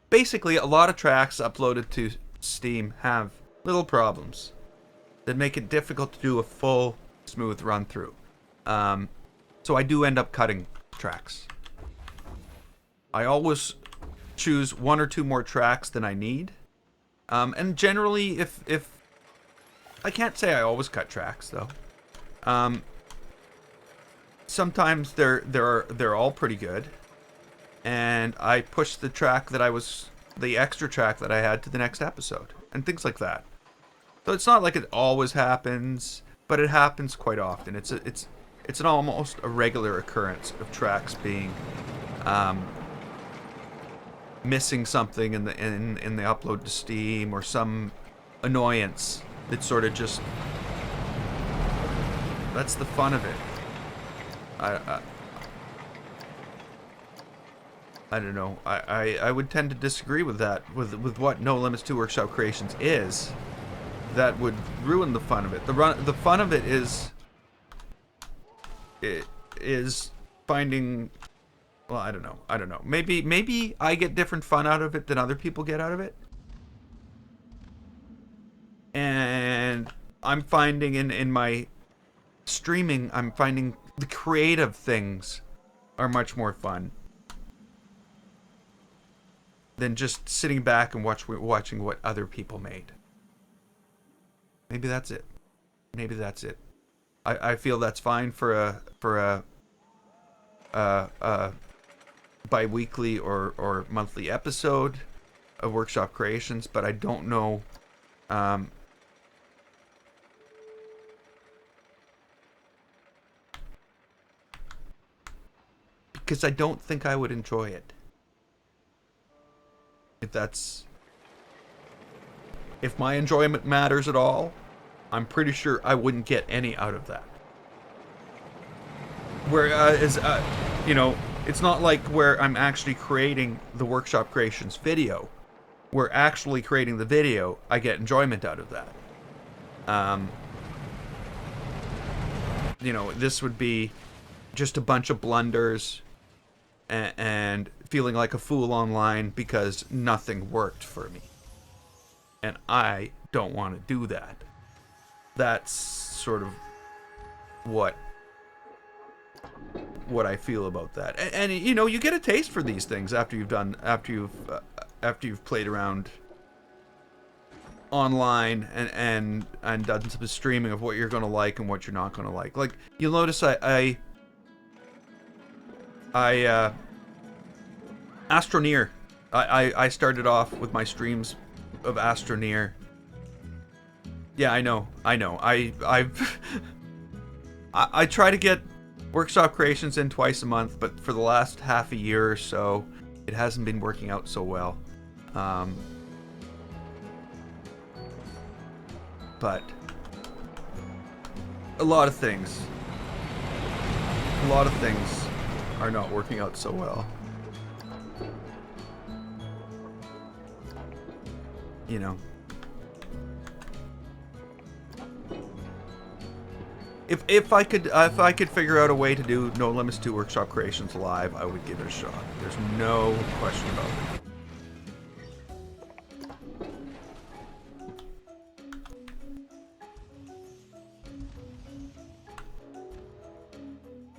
basically a lot of tracks uploaded to Steam have little problems that make it difficult to do a full smooth run through. So I do end up cutting tracks. I always choose one or two more tracks than I need. And generally, if I can't say I always cut tracks though. Sometimes they're all pretty good, and I push the extra track that I had to the next episode and things like that. So it's not like it always happens, but it happens quite often. It's an almost a regular occurrence of tracks being missing something in the upload to Steam, or some annoyance that sort of just, that's the fun of it. I don't know. I would tend to disagree with that, with what No Limits 2 Workshop Creations is. That would ruin the fun of it. The fun of it is finding. Well, I don't know. Maybe I get different fun out of it than other people get out of it. And I'm finding in my streaming, I'm finding the creative things are much more fun. than just sitting back and watching what other people made. Maybe that's it. Maybe that's it. I feel that's fine for a bi-weekly or monthly episode of Workshop Creations, but I don't know. Because I don't think I would enjoy it. If my enjoyment matters at all, I'm pretty sure I wouldn't get any out of that. Whereas, it's not like where I'm actually creating the Workshop Creations video. We're actually creating the video, I get enjoyment out of that. This would be just a bunch of blunders and feeling like a fool online because nothing worked for me. And I don't want to do that. That's sort of what I feel about that. And you get a taste for these things after you've played around online and done some streaming of what you're going to like and what you're not going to like. Like, you'll notice I Astroneer. I started off with my streams of Astroneer. Yeah, I know. I try to get Workshop Creations in twice a month, but for the last half a year or so, it hasn't been working out so well. But a lot of things are not working out so well. If I could figure out a way to do No Limits 2 Workshop Creations live, I would give it a shot. There's no question about it.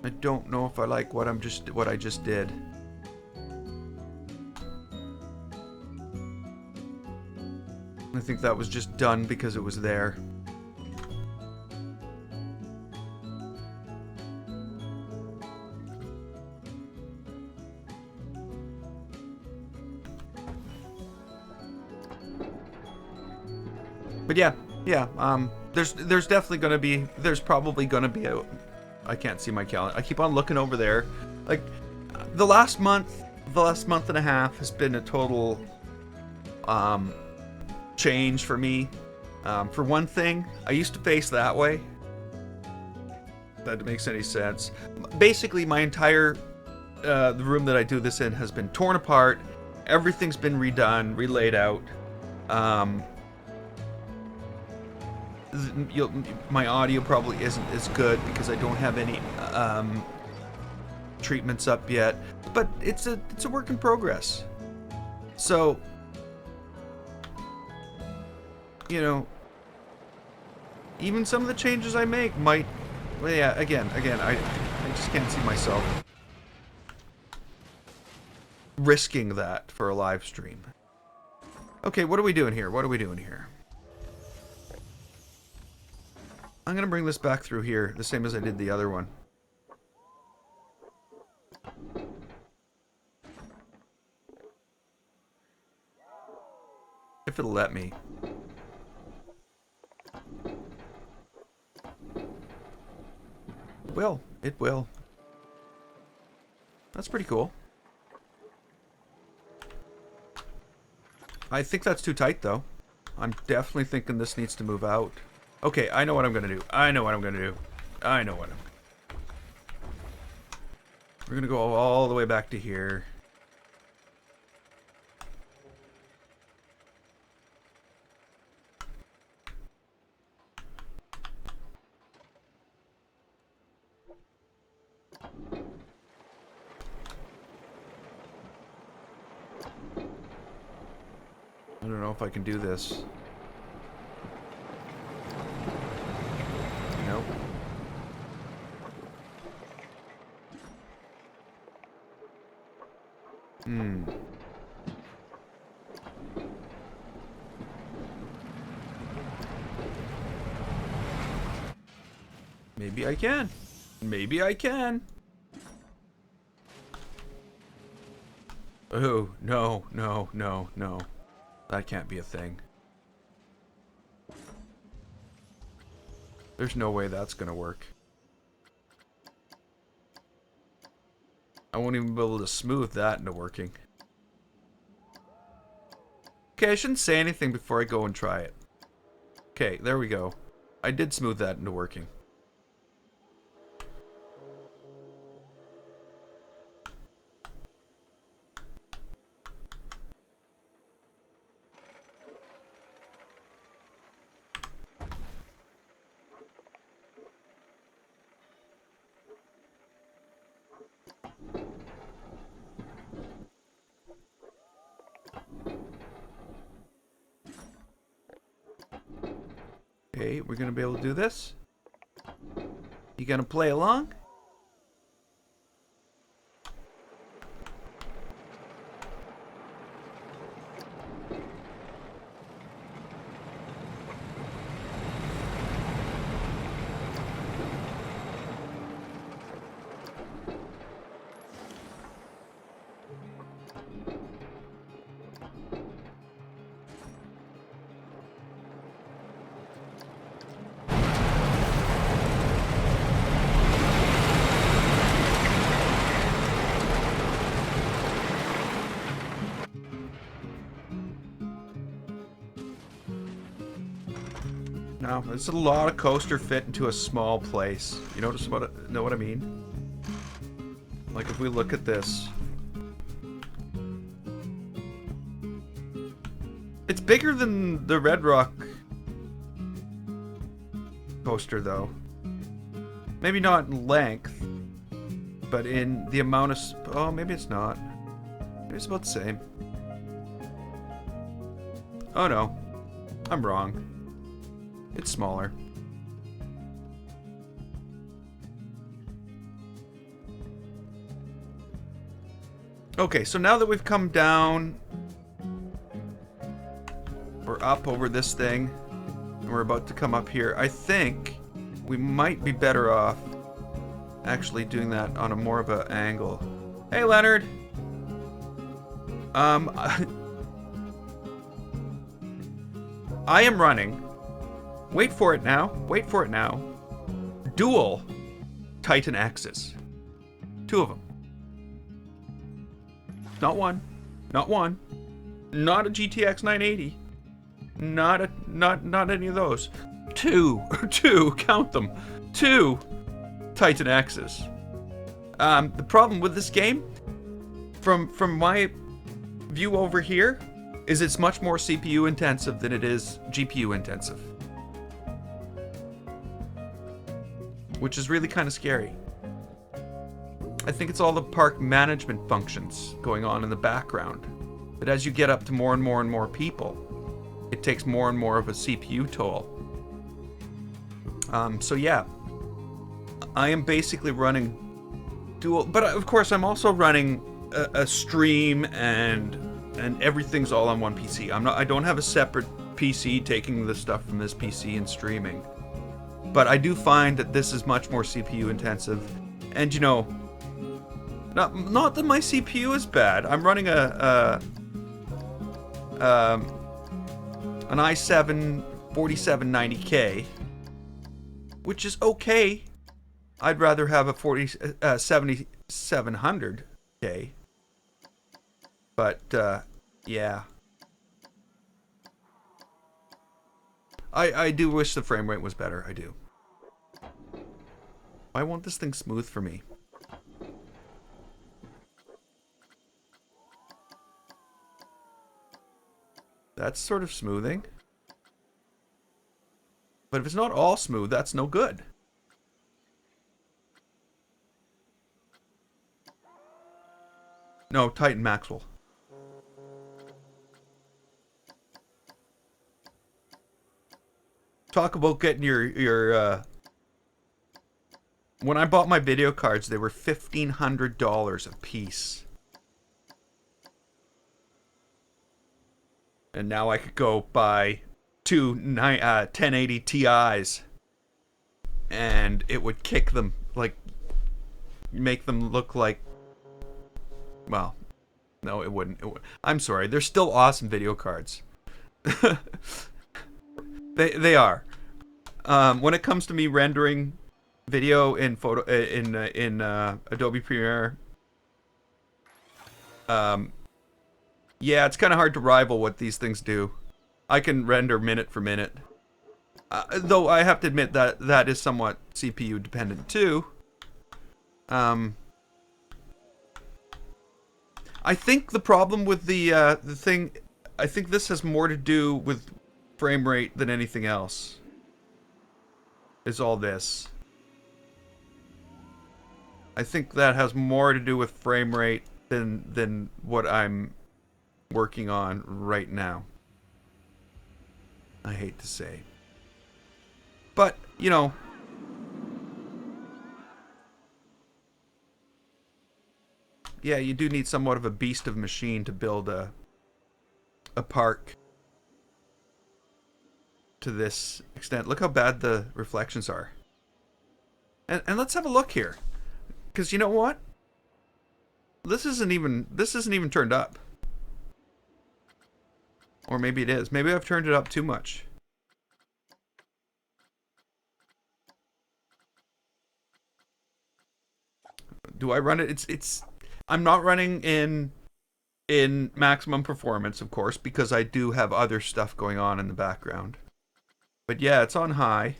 I don't know if I like what I just did. I think that was just done because it was there. But yeah. There's definitely gonna be. There's probably gonna be a. I can't see my calendar. I keep on looking over there. Like, the last month and a half has been a total change for me. For one thing, I used to face that way. If that makes any sense. Basically, my entire the room that I do this in has been torn apart. Everything's been redone, relaid out. My audio probably isn't as good because I don't have any treatments up yet, but it's a work in progress. So, even some of the changes I make might, well, yeah, again, I just can't see myself risking that for a live stream. Okay, what are we doing here? I'm gonna bring this back through here, the same as I did the other one. If it'll let me. It will. That's pretty cool. I think that's too tight, though. I'm definitely thinking this needs to move out. Okay, I know what I'm gonna do. We're gonna go all the way back to here. I don't know if I can do this. Nope. Maybe I can. Maybe I can. Oh, no, no, no, no. That can't be a thing. There's no way that's gonna work. I won't even be able to smooth that into working. Okay, I shouldn't say anything before I go and try it. Okay, there we go. I did smooth that into working. Okay, we're gonna be able to do this. You gonna play along? No, it's a lot of coaster fit into a small place. You know what I mean? Like if we look at this, it's bigger than the Red Rock coaster, though. Maybe not in length, but in the amount of. Oh, maybe it's not. Maybe it's about the same. Oh no, I'm wrong. It's smaller. Okay, so now that we've come down, we're up over this thing, and we're about to come up here. I think we might be better off actually doing that on a more of an angle. Hey, Leonard! I am running. Wait for it now. Wait for it now. Dual Titan Axis. 2 of them. Not one. Not one. Not a GTX 980. Not any of those. 2. 2. Count them. 2 Titan Axis. The problem with this game, from my view over here, is it's much more CPU intensive than it is GPU intensive. Which is really kind of scary. I think it's all the park management functions going on in the background. But as you get up to more and more and more people, it takes more and more of a CPU toll. So yeah, I am basically running dual, but of course I'm also running a stream and everything's all on one PC. I don't have a separate PC taking the stuff from this PC and streaming. But I do find that this is much more CPU intensive. And you know, not that my CPU is bad. I'm running an i7 4790K, which is okay. I'd rather have a 7700K. But yeah. I do wish the frame rate was better. I do. Why won't this thing smooth for me? That's sort of smoothing. But if it's not all smooth, that's no good. No, Titan Maxwell. Talk about getting your when I bought my video cards, they were $1,500 a piece. And now I could go buy two 1080 Ti's and it would kick them, like, make them look like, well, no, it wouldn't. I'm sorry. They're still awesome video cards. They are. When it comes to me rendering video in Adobe Premiere, yeah, it's kind of hard to rival what these things do. I can render minute for minute. Though I have to admit that that is somewhat CPU dependent too. I think the problem with the thing, I think this has more to do with frame rate than anything else. Is all this. I think that has more to do with frame rate than what I'm working on right now. I hate to say. But, you know, yeah, you do need somewhat of a beast of machine to build a park to this extent. Look how bad the reflections are. And let's have a look here. Because you know what? This isn't even turned up. Or maybe it is. Maybe I've turned it up too much. Do I run it? I'm not running in maximum performance, of course, because I do have other stuff going on in the background. But yeah, it's on high.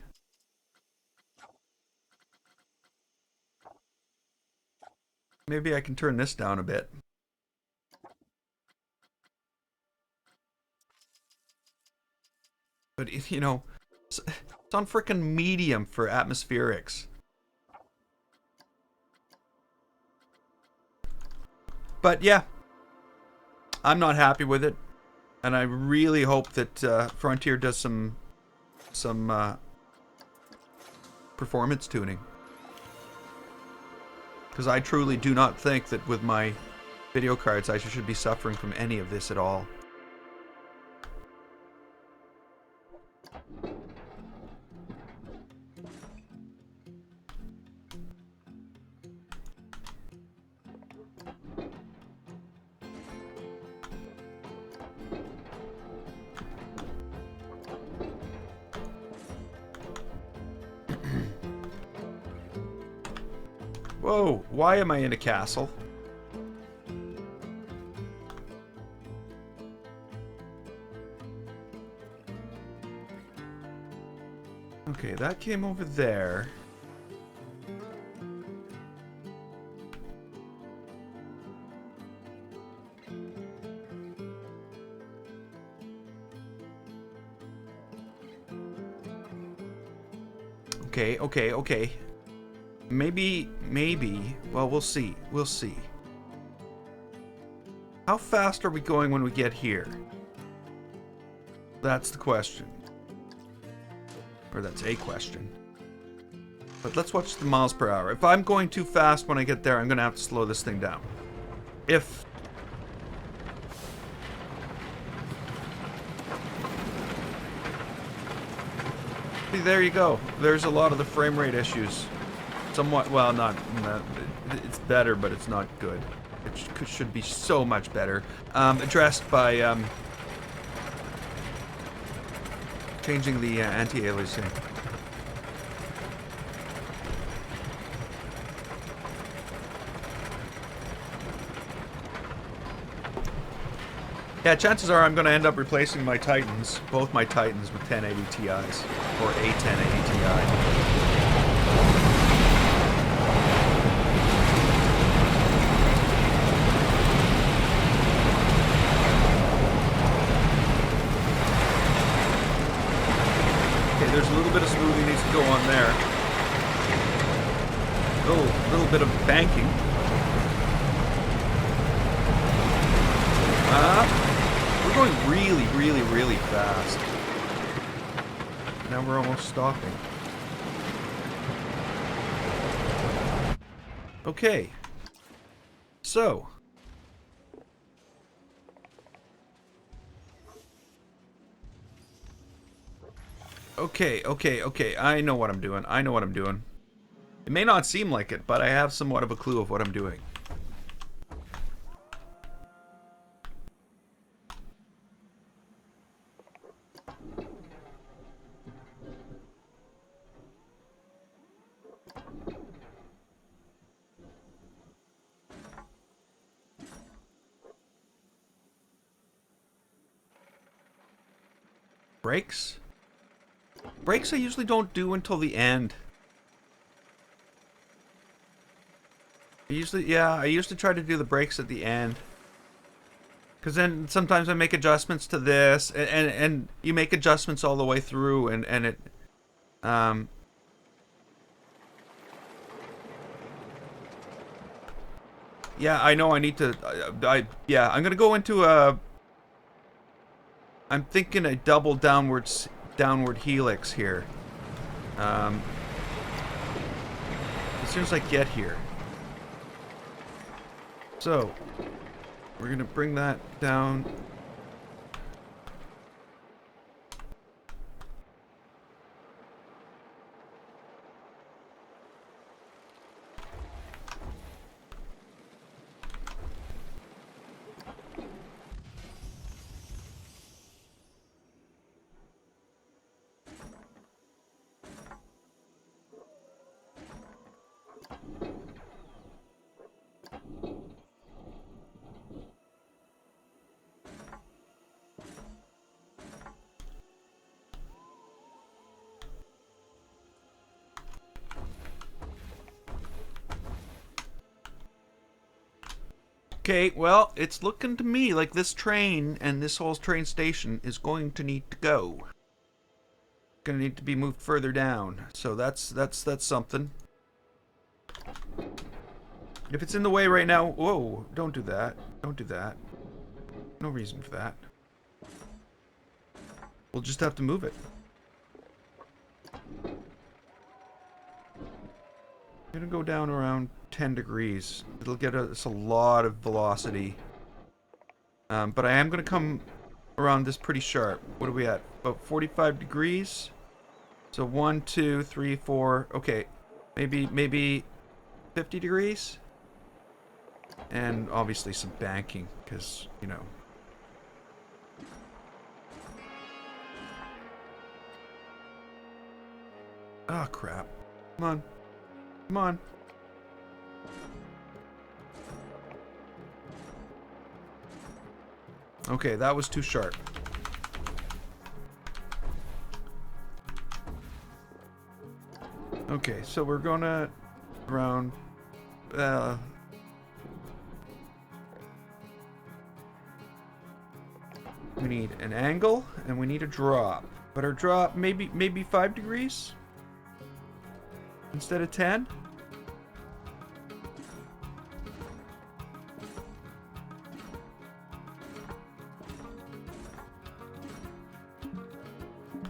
Maybe I can turn this down a bit. But if, you know, it's on frickin' medium for atmospherics. But yeah, I'm not happy with it, and I really hope that Frontier does some performance tuning, because I truly do not think that with my video cards I should be suffering from any of this at all. Whoa, why am I in a castle? Okay, that came over there. Okay. Maybe, well, we'll see. How fast are we going when we get here? That's the question. Or that's a question. But let's watch the miles per hour. If I'm going too fast when I get there, I'm going to have to slow this thing down. See, there you go. There's a lot of the frame rate issues. Somewhat, well, not it's better, but it's not good. It should be so much better. Addressed by changing the anti-aliasing. Yeah, chances are I'm going to end up replacing my Titans, both my Titans, with 1080 Ti's, or a 1080 Ti. There's a little bit of smoothing needs to go on there. Little bit of banking. We're going really fast. Now we're almost stopping. Okay. So. Okay. I know what I'm doing. It may not seem like it, but I have somewhat of a clue of what I'm doing. Brakes? Brakes I usually don't do until the end. I used to try to do the brakes at the end. Because then sometimes I make adjustments to this, and you make adjustments all the way through, and it, yeah, I know I need to, yeah, I'm gonna go into I'm thinking a double downward helix here. As soon as I get here. So, we're gonna bring that down. Okay, well, it's looking to me like this train and this whole train station is going to need to go. Gonna need to be moved further down. So that's something. If it's in the way right now, whoa, don't do that. Don't do that. No reason for that. We'll just have to move it. I'm gonna go down around 10 degrees. It'll get us a lot of velocity. But I am gonna come around this pretty sharp. What are we at? About 45 degrees. So 1, 2, 3, 4. Okay, maybe 50 degrees. And obviously some banking, because, you know. Oh, crap. Come on. Come on. Okay, that was too sharp. Okay, so we're gonna around we need an angle and we need a drop. But our drop maybe 5 degrees instead of 10.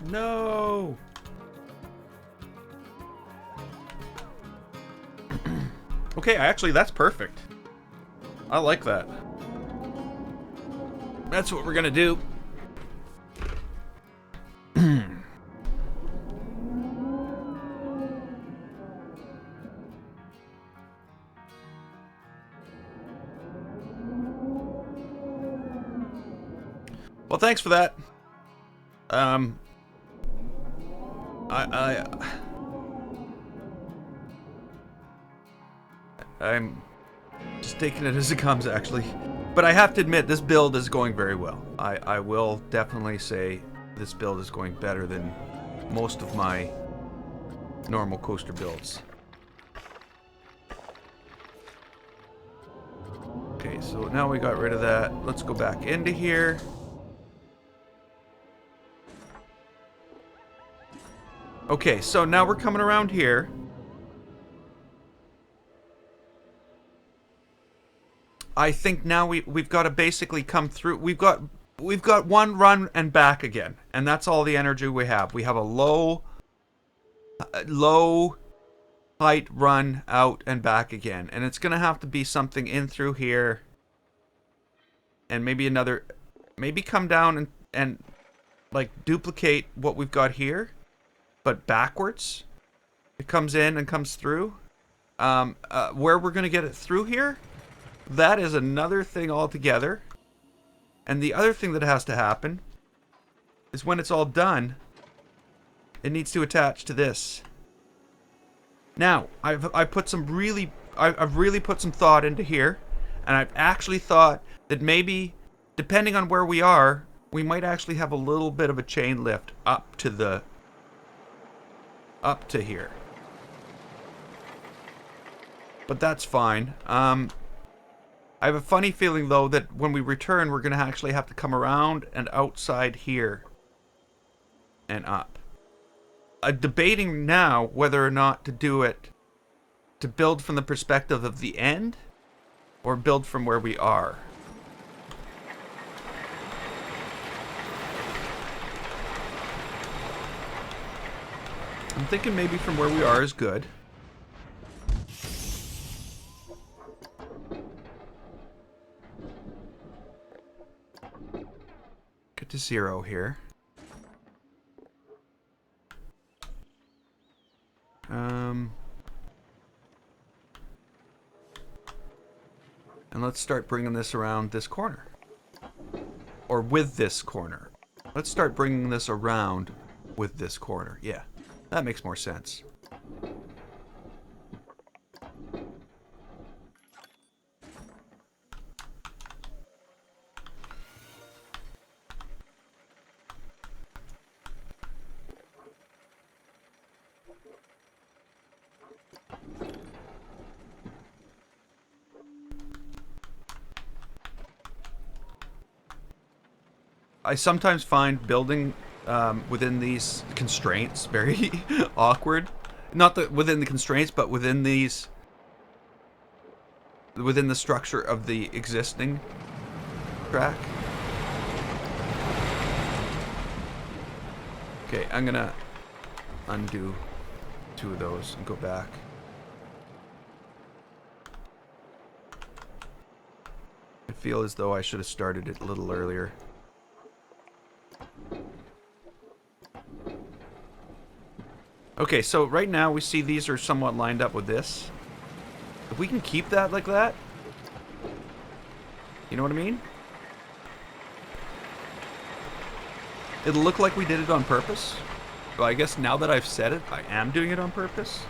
No. Okay, actually that's perfect. I like that. That's what we're gonna do. Well, thanks for that. I'm just taking it as it comes, actually. But I have to admit, this build is going very well. I will definitely say this build is going better than most of my normal coaster builds. Okay, so now we got rid of that. Let's go back into here. Okay, so now we're coming around here. I think now we've got to basically come through. We've got one run and back again, and that's all the energy we have. We have a low height run out and back again, and it's gonna have to be something in through here, and maybe another, maybe come down and like duplicate what we've got here, but backwards. It comes in and comes through. Where we're going to get it through here, that is another thing altogether. And the other thing that has to happen is when it's all done, it needs to attach to this. Now, I've really put some thought into here, and I've actually thought that maybe, depending on where we are, we might actually have a little bit of a chain lift up to here. But that's fine. I have a funny feeling, though, that when we return, we're going to actually have to come around and outside here and up. I'm debating now whether or not to do it to build from the perspective of the end or build from where we are. I'm thinking maybe from where we are is good. Get to 0 here. And let's start bringing this around this corner. Or with this corner. Let's start bringing this around with this corner. Yeah, that makes more sense. I sometimes find building within these constraints very awkward. Not that within the constraints, but within the structure of the existing track. Okay, I'm gonna undo 2 of those and go back. I feel as though I should have started it a little earlier. Okay, so right now we see these are somewhat lined up with this. If we can keep that like that, you know what I mean? It'll look like we did it on purpose. Well, I guess now that I've said it, I am doing it on purpose.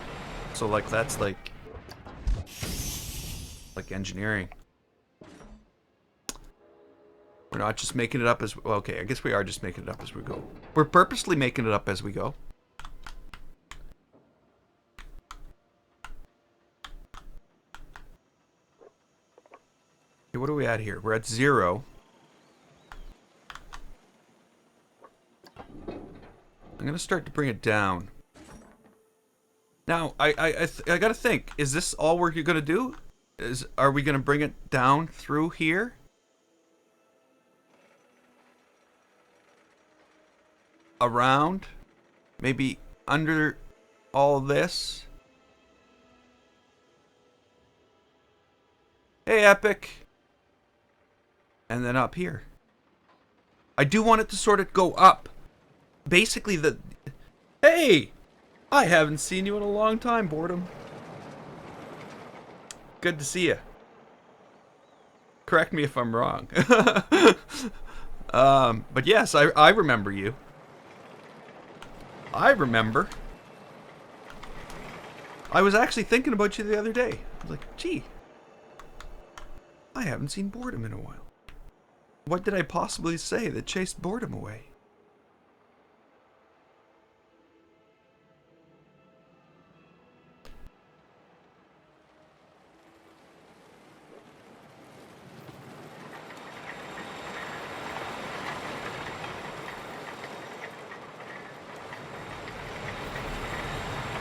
So like that's like engineering. We're not just making it up as... Well, okay, I guess we are just making it up as we go. We're purposely making it up as we go. Okay, what are we at here? We're at 0. I'm going to start to bring it down. Now, I got to think. Is this all we're going to do? Are we going to bring it down through here? Around? Maybe under all this? Hey, Epic. And then up here. I do want it to sort of go up. Basically the... Hey! I haven't seen you in a long time, Boredom. Good to see you. Correct me if I'm wrong. But yes, I remember you. I remember. I was actually thinking about you the other day. I was like, gee, I haven't seen Boredom in a while. What did I possibly say that chased Boredom away?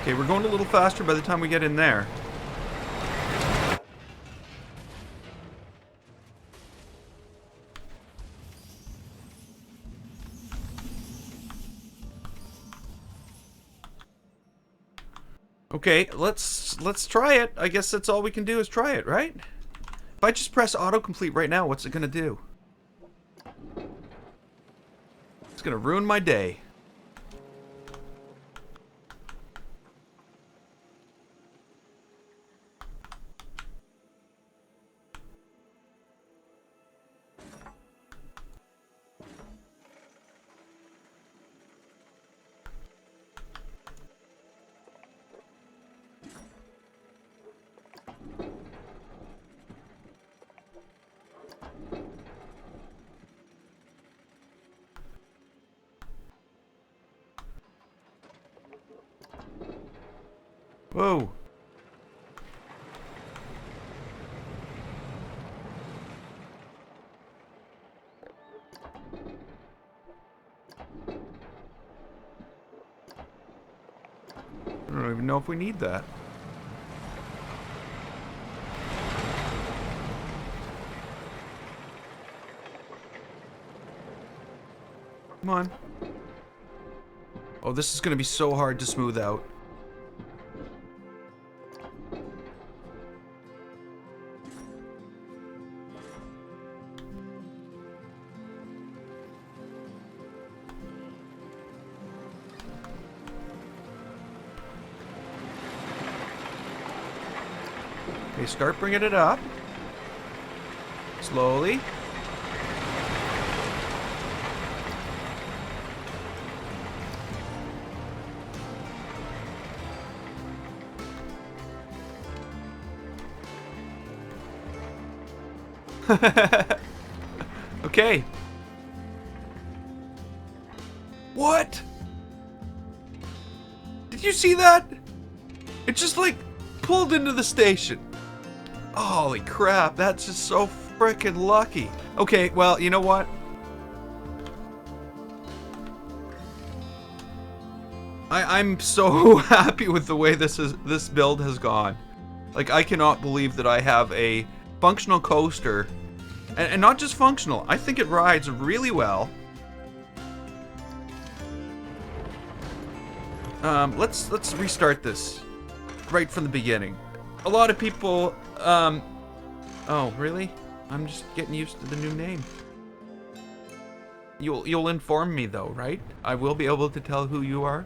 Okay, we're going a little faster by the time we get in there. Okay, let's try it. I guess that's all we can do is try it, right? If I just press autocomplete right now, what's it gonna do? It's gonna ruin my day. Whoa. I don't even know if we need that. Come on. Oh, this is gonna be so hard to smooth out. Okay, start bringing it up. Slowly. Okay. What? Did you see that? It just like pulled into the station. Holy crap, that's just so freaking lucky. Okay, well, you know what? I'm so happy with the way this build has gone. Like, I cannot believe that I have a functional coaster, and not just functional. I think it rides really well. Let's restart this right from the beginning. A lot of people, oh, really? I'm just getting used to the new name. You'll inform me though, right? I will be able to tell who you are.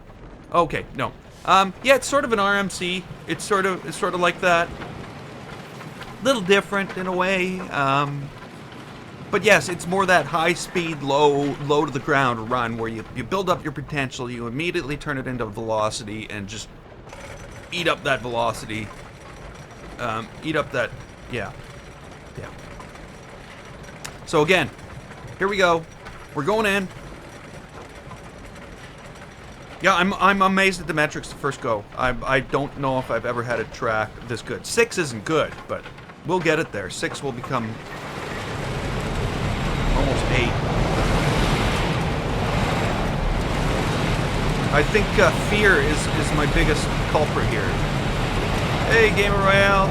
Okay, no. Yeah, it's sort of an RMC. It's sort of like that. Little different in a way. But yes, it's more that high-speed, low to the ground run where you build up your potential, you immediately turn it into velocity, and just eat up that velocity. Eat up that, yeah. So again, here we go. We're going in. Yeah, I'm amazed at the metrics the first go. I don't know if I've ever had a track this good. 6 isn't good, but we'll get it there. 6 will become almost 8. I think fear is my biggest culprit here. Hey, Gamer Royale.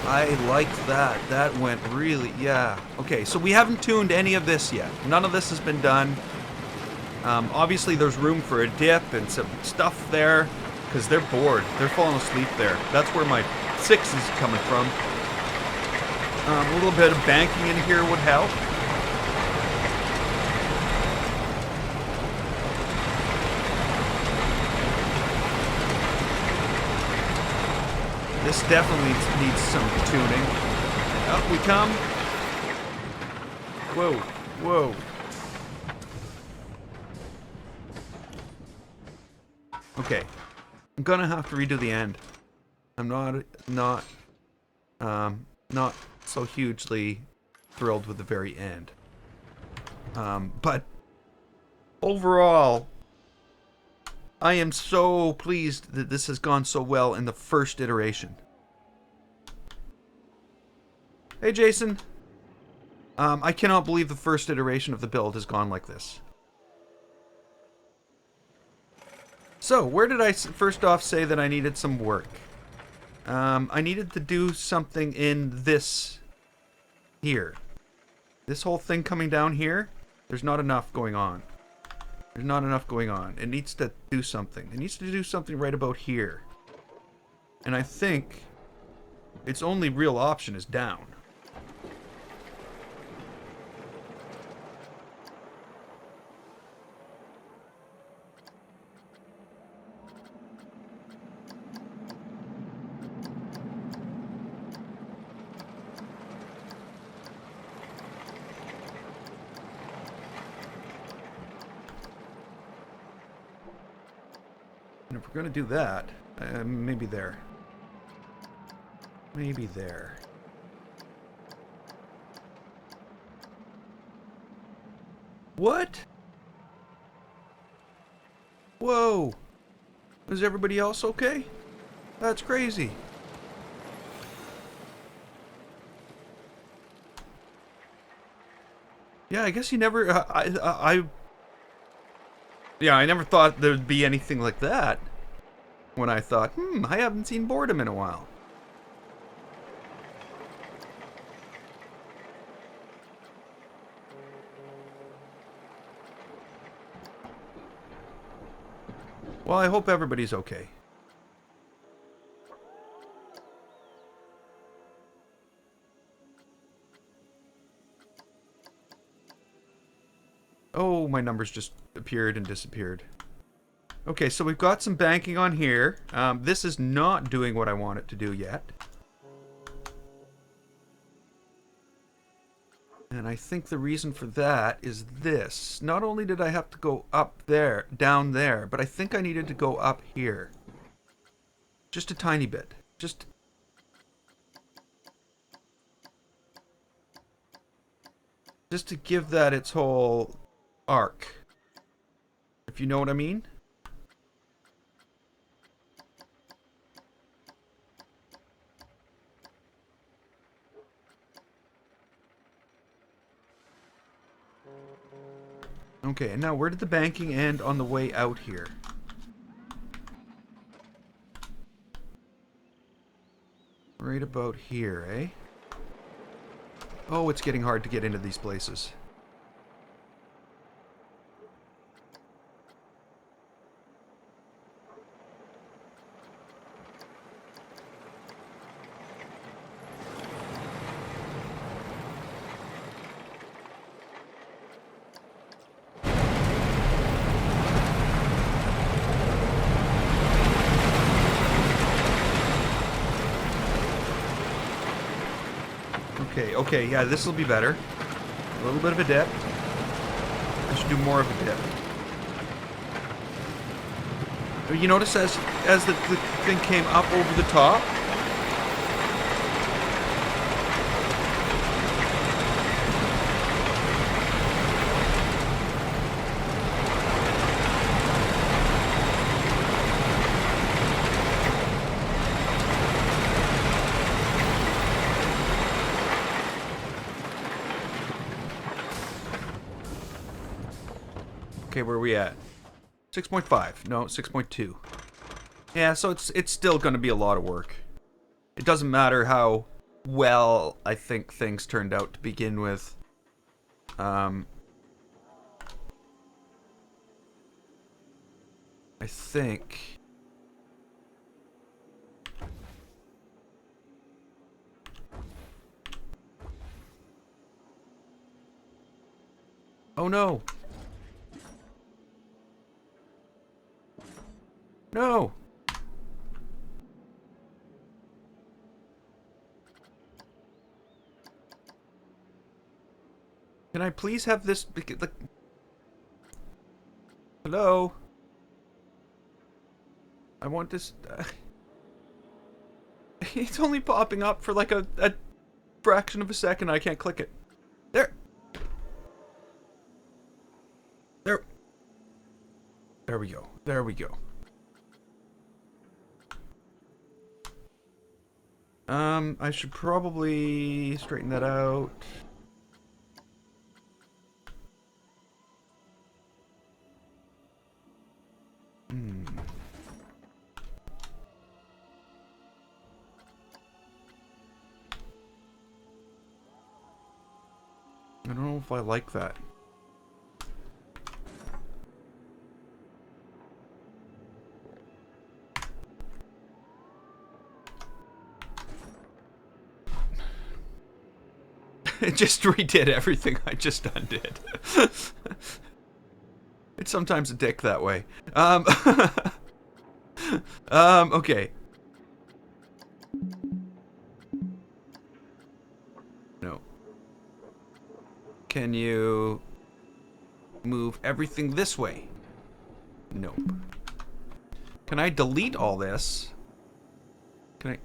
I liked that. That went really, yeah. Okay, so we haven't tuned any of this yet. None of this has been done. Obviously, there's room for a dip and some stuff there, because they're bored. They're falling asleep there. That's where my 6 is coming from. A little bit of banking in here would help. This definitely needs some tuning. Up we come. Whoa, whoa. Okay. I'm gonna have to redo the end. I'm not so hugely thrilled with the very end. But overall, I am so pleased that this has gone so well in the first iteration. Hey, Jason. I cannot believe the first iteration of the build has gone like this. So, where did I first off say that I needed some work? I needed to do something in this here. This whole thing coming down here, there's not enough going on. There's not enough going on. It needs to do something. It needs to do something right about here. And I think its only real option is down. And if we're going to do that, maybe there. Maybe there. What? Whoa! Is everybody else okay? That's crazy. Yeah, I guess you never. Yeah, I never thought there'd be anything like that. When I thought, I haven't seen boredom in a while. Well, I hope everybody's okay. Oh, my numbers just appeared and disappeared. Okay, so we've got some banking on here. This is not doing what I want it to do yet. And I think the reason for that is this. Not only did I have to go up there, down there, but I think I needed to go up here. Just a tiny bit. Just to give that its whole arc. If you know what I mean? Okay, and now where did the banking end on the way out here? Right about here, eh? Oh, it's getting hard to get into these places. Okay, yeah, this will be better. A little bit of a dip. I should do more of a dip. You notice as the thing came up over the top? Okay, where are we at? 6.5. No, 6.2. Yeah, so it's still going to be a lot of work. It doesn't matter how well I think things turned out to begin with. I think... Oh no! No! Can I please have this... Hello? I want this... It's only popping up for like a fraction of a second. I can't click it. There! There we go. There we go. I should probably straighten that out. I don't know if I like that. It just redid everything I just undid. It's sometimes a dick that way. Okay. No. Can you move everything this way? Nope. Can I delete all this? Can I?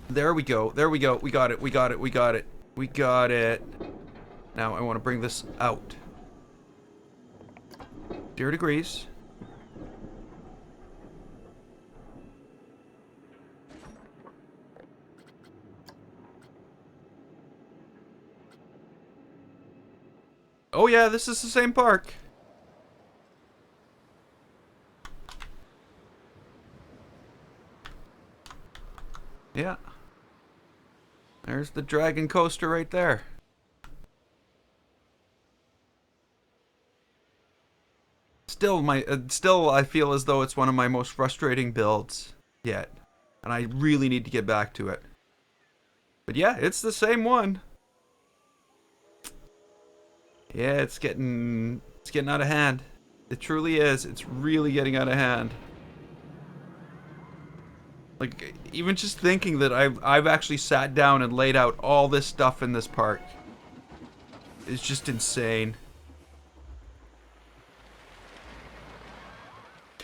There we go. There we go. We got it. We got it. We got it. We got it. Now I want to bring this out. 0 degrees. Oh yeah, this is the same park. Yeah. There's the dragon coaster right there. Still I feel as though it's one of my most frustrating builds yet. And I really need to get back to it. But yeah, it's the same one. Yeah, it's getting out of hand. It truly is. It's really getting out of hand. Like, even just thinking that I've actually sat down and laid out all this stuff in this park is just insane.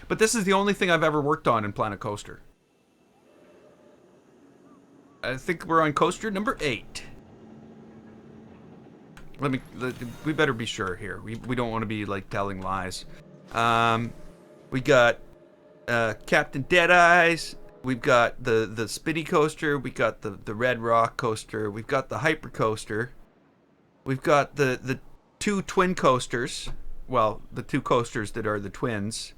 But this is the only thing I've ever worked on in Planet Coaster. I think we're on coaster number 8. We better be sure here. We don't want to be like telling lies. We got Captain Deadeyes. We've got the Spitty coaster. We got the Red Rock coaster. We've got the Hyper coaster. We've got the 2 twin coasters. Well, the 2 coasters that are the twins.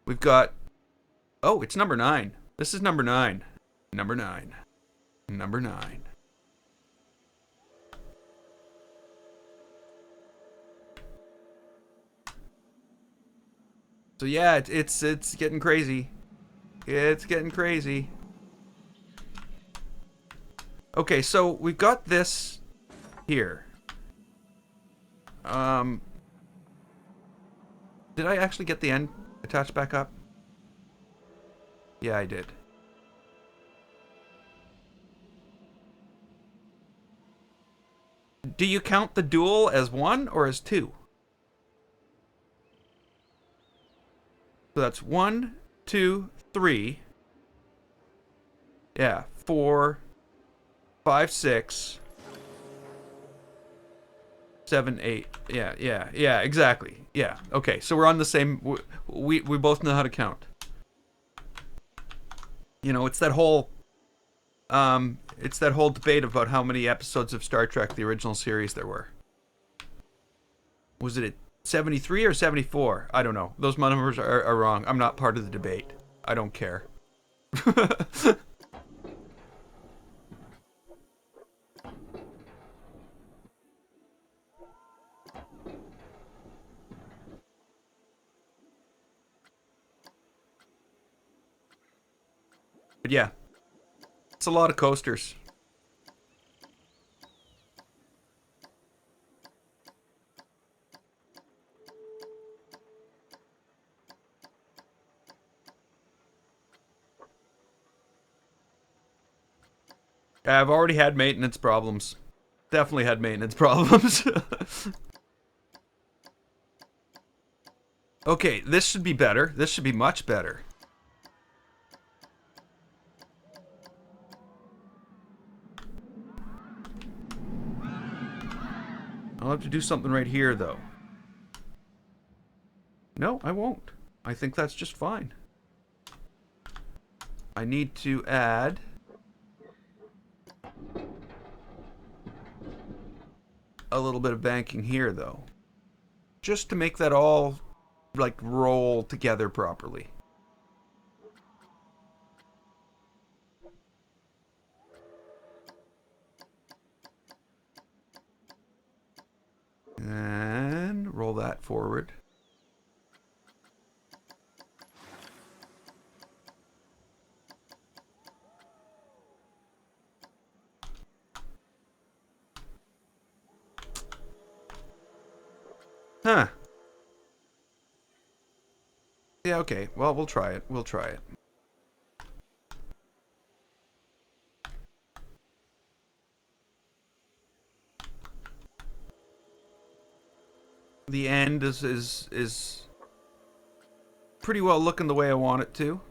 We've got. Oh, it's number 9. This is number 9. Number 9. Number 9. So yeah, it's getting crazy. It's getting crazy. Okay, so we've got this here. Did I actually get the end attached back up? Yeah, I did. Do you count the dual as 1 or as 2? So that's 1, 2, 3. Yeah, 4, 5, 6, 7, 8. Yeah, exactly. Yeah. Okay, so we're on the same. We both know how to count. You know, it's that whole debate about how many episodes of Star Trek the original series there were. Was it 73 or 74? I don't know. Those numbers are wrong. I'm not part of the debate. I don't care. But yeah, it's a lot of coasters. I've already had maintenance problems. Definitely had maintenance problems. Okay, this should be better. This should be much better. I'll have to do something right here, though. No, I won't. I think that's just fine. I need to add a little bit of banking here, though. Just to make that all, like, roll together properly. And roll that forward. Huh. Yeah, okay. Well, we'll try it. We'll try it. the end is pretty well looking the way I want it to.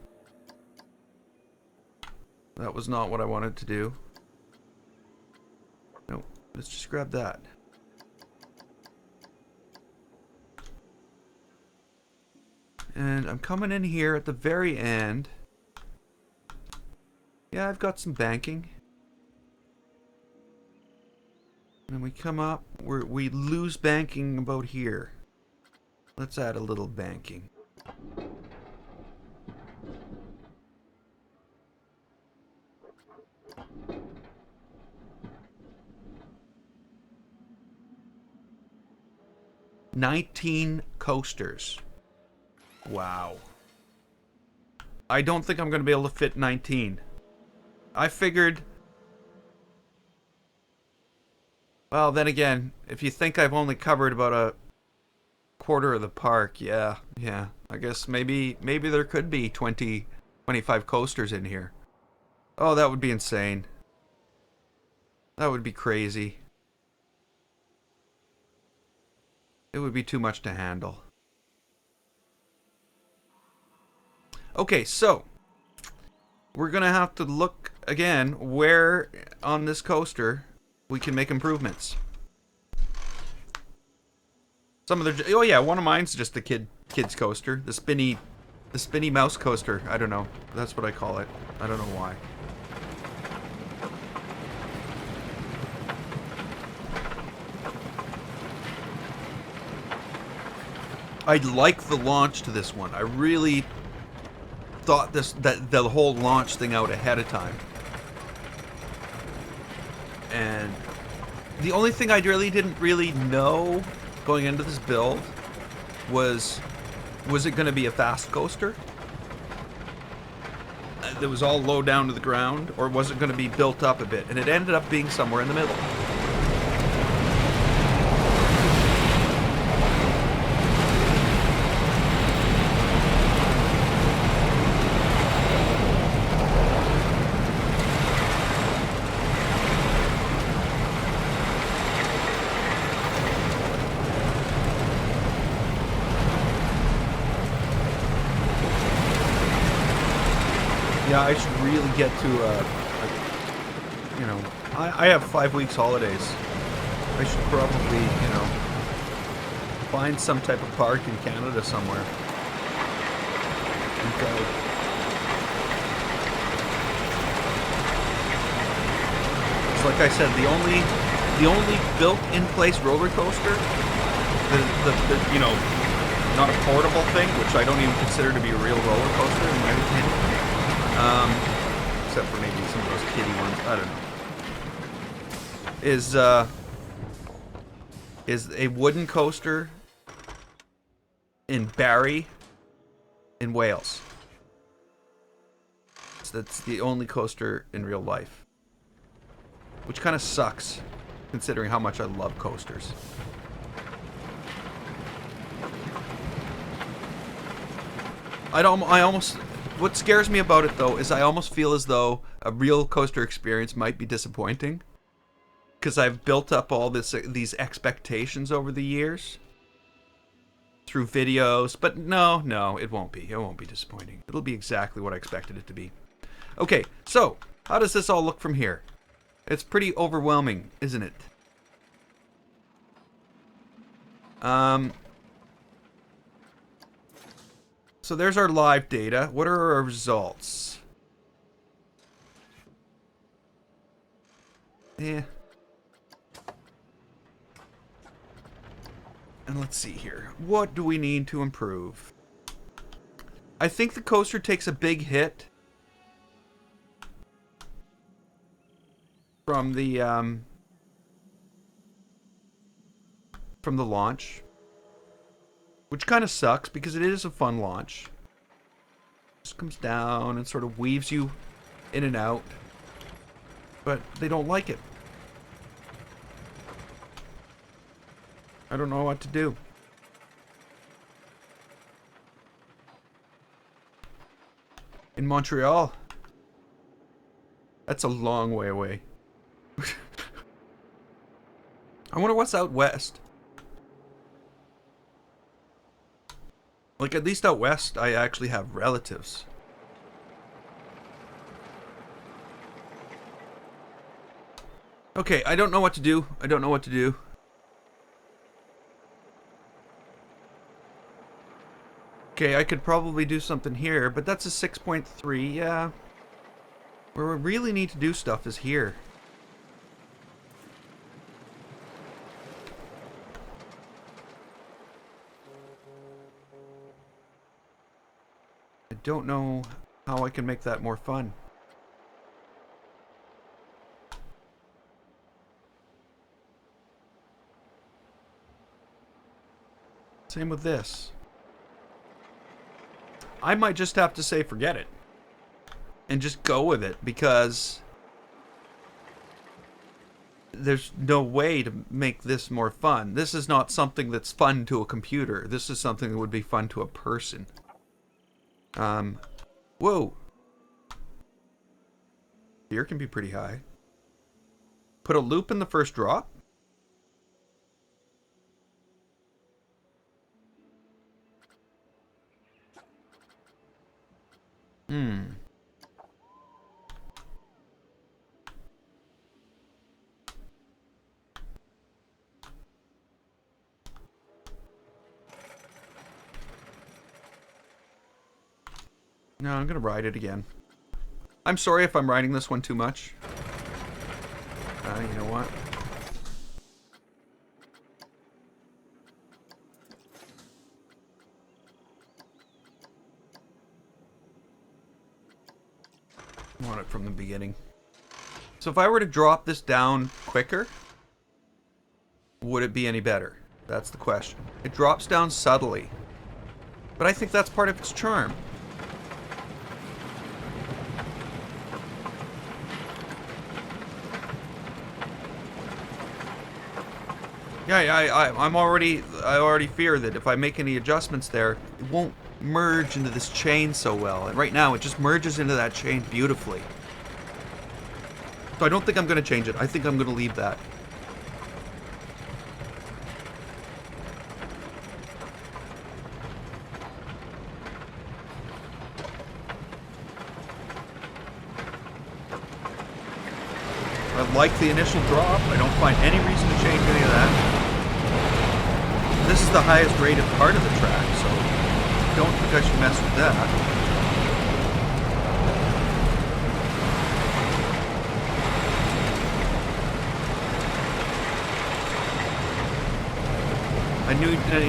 That was not what I wanted to do. No, let's just grab that. And I'm coming in here at the very end. Yeah, I've got some banking. And we come up, we lose banking about here. Let's add a little banking. $19 coasters. Wow. I don't think I'm going to be able to fit 19. I figured... Well, then again, if you think I've only covered about a quarter of the park, yeah. I guess maybe there could be 25 coasters in here. Oh, that would be insane. That would be crazy. It would be too much to handle. Okay, so we're gonna have to look again where on this coaster we can make improvements. Some of the, oh yeah, one of mine's just the kids coaster, the spinny mouse coaster. I don't know. That's what I call it. I don't know why. I like the launch to this one. I really thought that the whole launch thing out ahead of time. And the only thing I really didn't know going into this build was it going to be a fast coaster that was all low down to the ground, or was it going to be built up a bit? And it ended up being somewhere in the middle. Yeah, I should really get to, you know, I have 5 weeks holidays. I should probably, you know, find some type of park in Canada somewhere. And go. It's like I said, the only built-in-place roller coaster, the you know, not a portable thing, which I don't even consider to be a real roller coaster in my opinion. Except for maybe some of those kiddie ones, I don't know. Is a wooden coaster in Barrie, in Wales. So that's the only coaster in real life, which kind of sucks, considering how much I love coasters. I almost. What scares me about it, though, is I almost feel as though a real coaster experience might be disappointing. Because I've built up all these expectations over the years. Through videos. But no, it won't be. It won't be disappointing. It'll be exactly what I expected it to be. Okay, so, how does this all look from here? It's pretty overwhelming, isn't it? So there's our live data. What are our results? Yeah. And let's see here. What do we need to improve? I think the coaster takes a big hit from the launch. Which kind of sucks, because it is a fun launch. Just comes down and sort of weaves you in and out. But they don't like it. I don't know what to do. In Montreal. That's a long way away. I wonder what's out west. Like, at least out west, I actually have relatives. Okay, I don't know what to do. I don't know what to do. Okay, I could probably do something here, but that's a 6.3, yeah. Where we really need to do stuff is here. I don't know how I can make that more fun. Same with this. I might just have to say forget it. And just go with it, because there's no way to make this more fun. This is not something that's fun to a computer. This is something that would be fun to a person. Whoa. Here can be pretty high. Put a loop in the first drop? No, I'm gonna ride it again. I'm sorry if I'm riding this one too much. You know what? I want it from the beginning. So if I were to drop this down quicker, would it be any better? That's the question. It drops down subtly, but I think that's part of its charm. Yeah, I already fear that if I make any adjustments there, it won't merge into this chain so well. And right now, it just merges into that chain beautifully. So I don't think I'm going to change it. I think I'm going to leave that. I like the initial drop. I don't find any reason to change any of that. This is the highest rated part of the track, so I don't think I should mess with that. I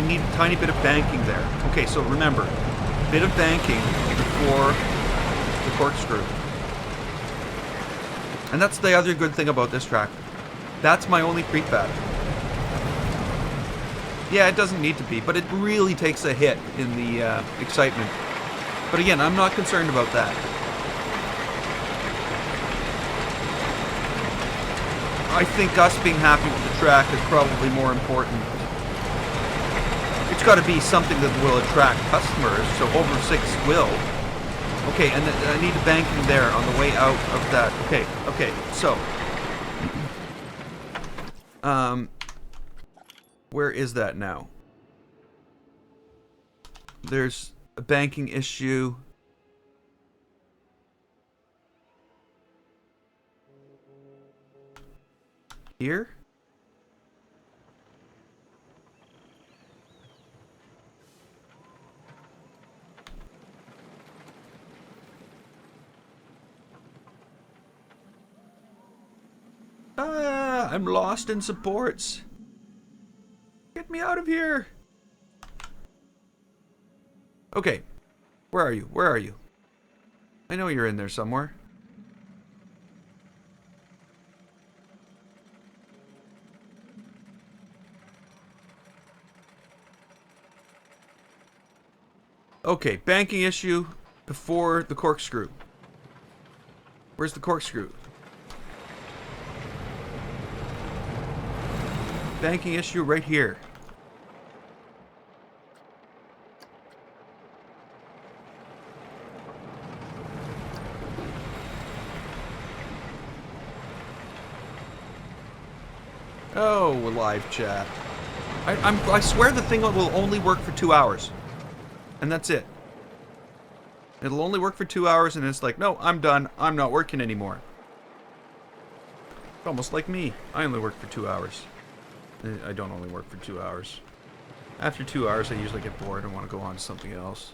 need a tiny bit of banking there. Okay, so remember, a bit of banking before the corkscrew. And that's the other good thing about this track. That's my only prefab. Yeah, it doesn't need to be, but it really takes a hit in the excitement. But again, I'm not concerned about that. I think us being happy with the track is probably more important. It's got to be something that will attract customers, so over 6 will. Okay, and I need a banking there on the way out of that. Okay, so. Where is that now? There's a banking issue. Here? I'm lost in supports. Get me out of here. Okay. Where are you? Where are you? I know you're in there somewhere. Okay, banking issue before the corkscrew. Where's the corkscrew? Banking issue right here. Oh, live chat. I swear the thing will only work for 2 hours. And that's it. It'll only work for 2 hours, and it's like, no, I'm done. I'm not working anymore. It's almost like me. I only work for 2 hours. I don't only work for 2 hours. After 2 hours, I usually get bored and want to go on to something else.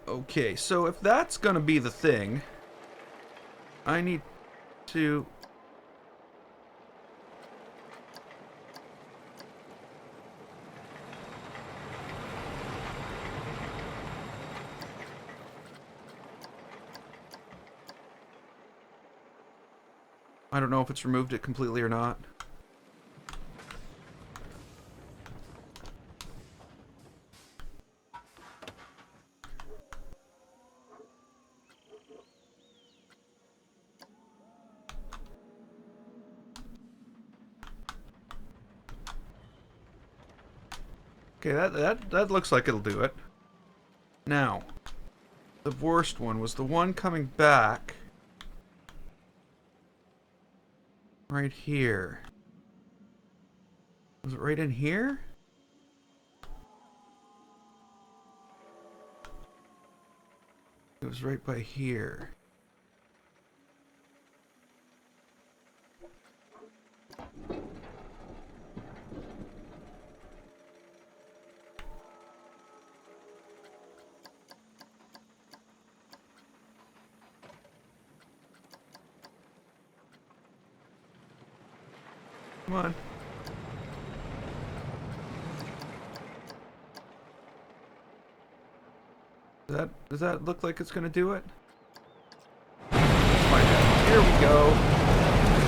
Okay, so if that's gonna be the thing, I need to... I don't know if it's removed it completely or not. Okay, that looks like it'll do it. Now, the worst one was the one coming back right here. Was it right in here? It was right by here. Come on. Does that look like it's gonna do it? Let's find out. Here we go.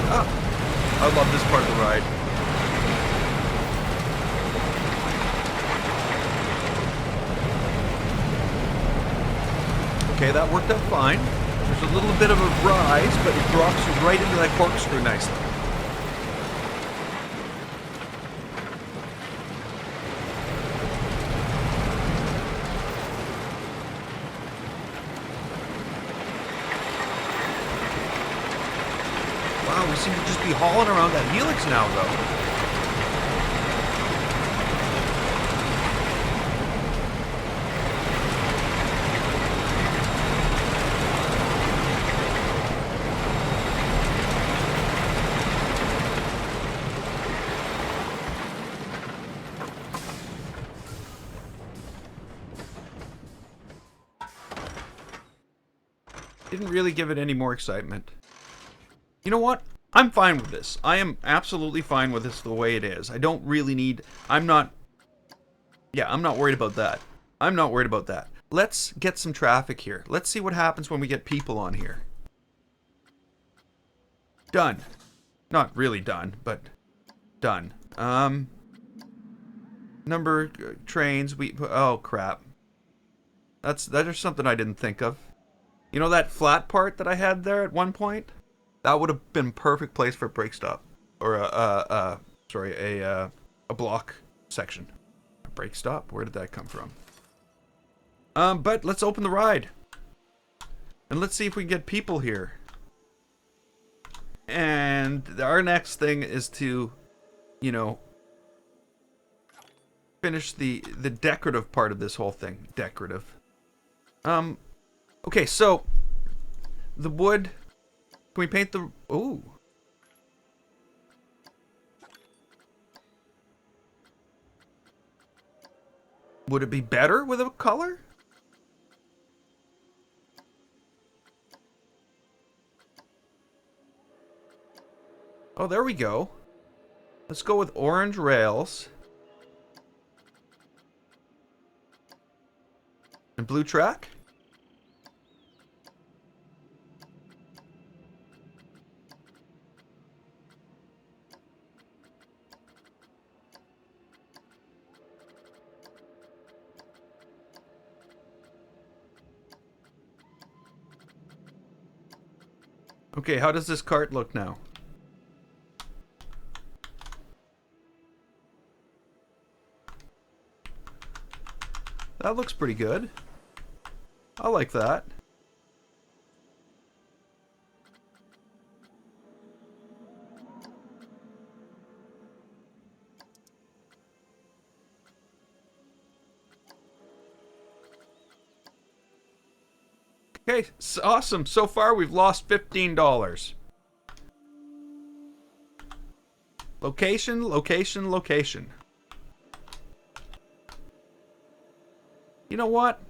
Ah, I love this part of the ride. Okay, that worked out fine. There's a little bit of a rise, but it drops you right into that corkscrew nicely. Wow, we seem to just be hauling around that helix now, though. Didn't really give it any more excitement. You know what? I'm fine with this. I am absolutely fine with this the way it is. I don't really need... I'm not worried about that. I'm not worried about that. Let's get some traffic here. Let's see what happens when we get people on here. Done. Not really done, but done. Number trains. Oh, crap. That is something I didn't think of. You know that flat part that I had there at one point? That would have been perfect place for a brake stop. Or a block section. A brake stop? Where did that come from? But let's open the ride. And let's see if we can get people here. And our next thing is to, you know, finish the decorative part of this whole thing. Decorative. Okay, so the wood. Can we paint the... Ooh. Would it be better with a color? Oh, there we go. Let's go with orange rails. And blue track? Okay, how does this cart look now? That looks pretty good. I like that. Okay, awesome. So far, we've lost $15. Location, location, location. You know what?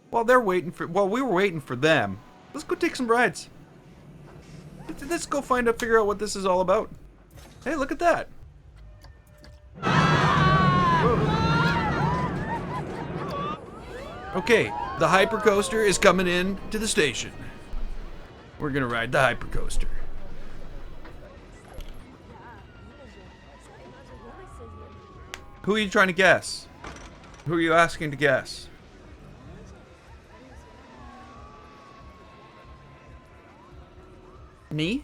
While they're waiting for... While we were waiting for them, let's go take some rides. Let's go figure out what this is all about. Hey, look at that. Okay, the hypercoaster is coming in to the station. We're gonna ride the hypercoaster. Who are you trying to guess? Who are you asking to guess? Me?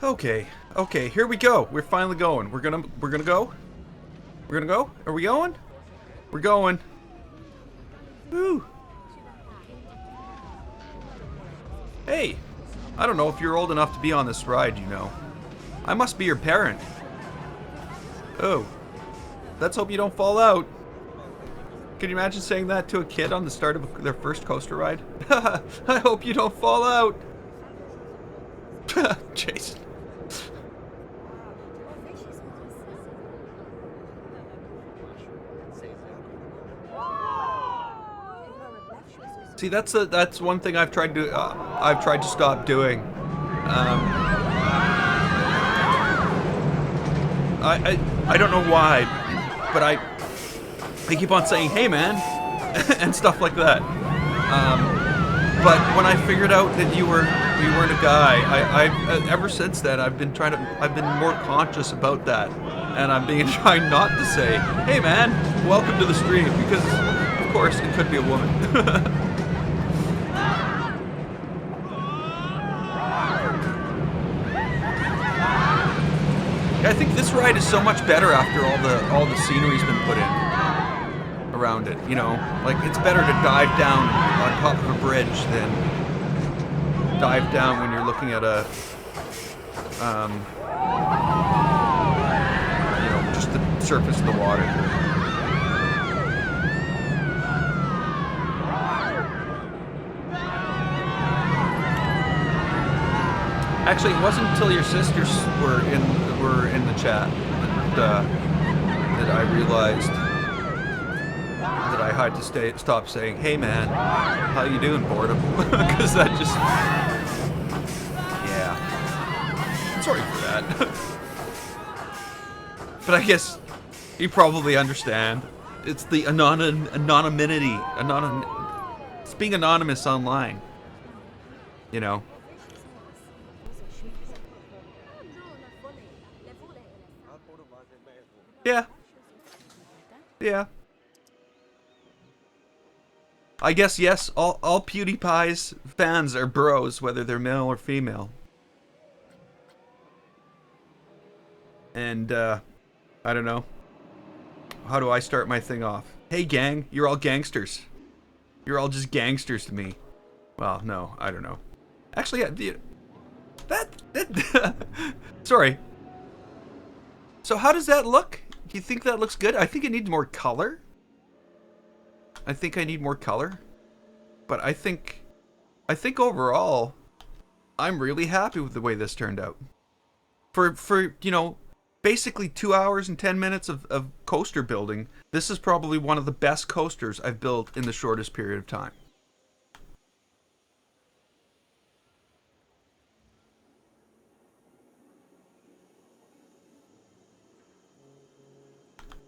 Okay, okay, here we go. We're finally going. We're gonna go? We're gonna go? Are we going? We're going. Woo! Hey! I don't know if you're old enough to be on this ride, you know. I must be your parent. Oh. Let's hope you don't fall out. Can you imagine saying that to a kid on the start of their first coaster ride? I hope you don't fall out. Jason. See, that's one thing I've tried to stop doing. I don't know why, but I keep on saying, "Hey, man," and stuff like that. But when I figured out that you weren't a guy, I ever since then I've been more conscious about that, and I'm trying not to say, "Hey, man, welcome to the stream," because of course it could be a woman. I think this ride is so much better after all the scenery's been put in around it. You know, like it's better to dive down on top of a bridge than dive down when you're looking at a, you know, just the surface of the water. Actually, it wasn't until your sisters were in the chat that I realized that I had to stop saying, "Hey man, how you doing, boredom?" Because that just, yeah. Sorry for that. But I guess you probably understand. It's the anonymity, it's being anonymous online. You know. Yeah. Yeah. I guess, yes, all PewDiePie's fans are bros, whether they're male or female. And, I don't know. How do I start my thing off? Hey, gang, you're all gangsters. You're all just gangsters to me. Well, no, I don't know. Actually, sorry. So how does that look? Do you think that looks good? I think it needs more color. I think I need more color. But I think overall, I'm really happy with the way this turned out. For you know, basically 2 hours and 10 minutes of coaster building, this is probably one of the best coasters I've built in the shortest period of time.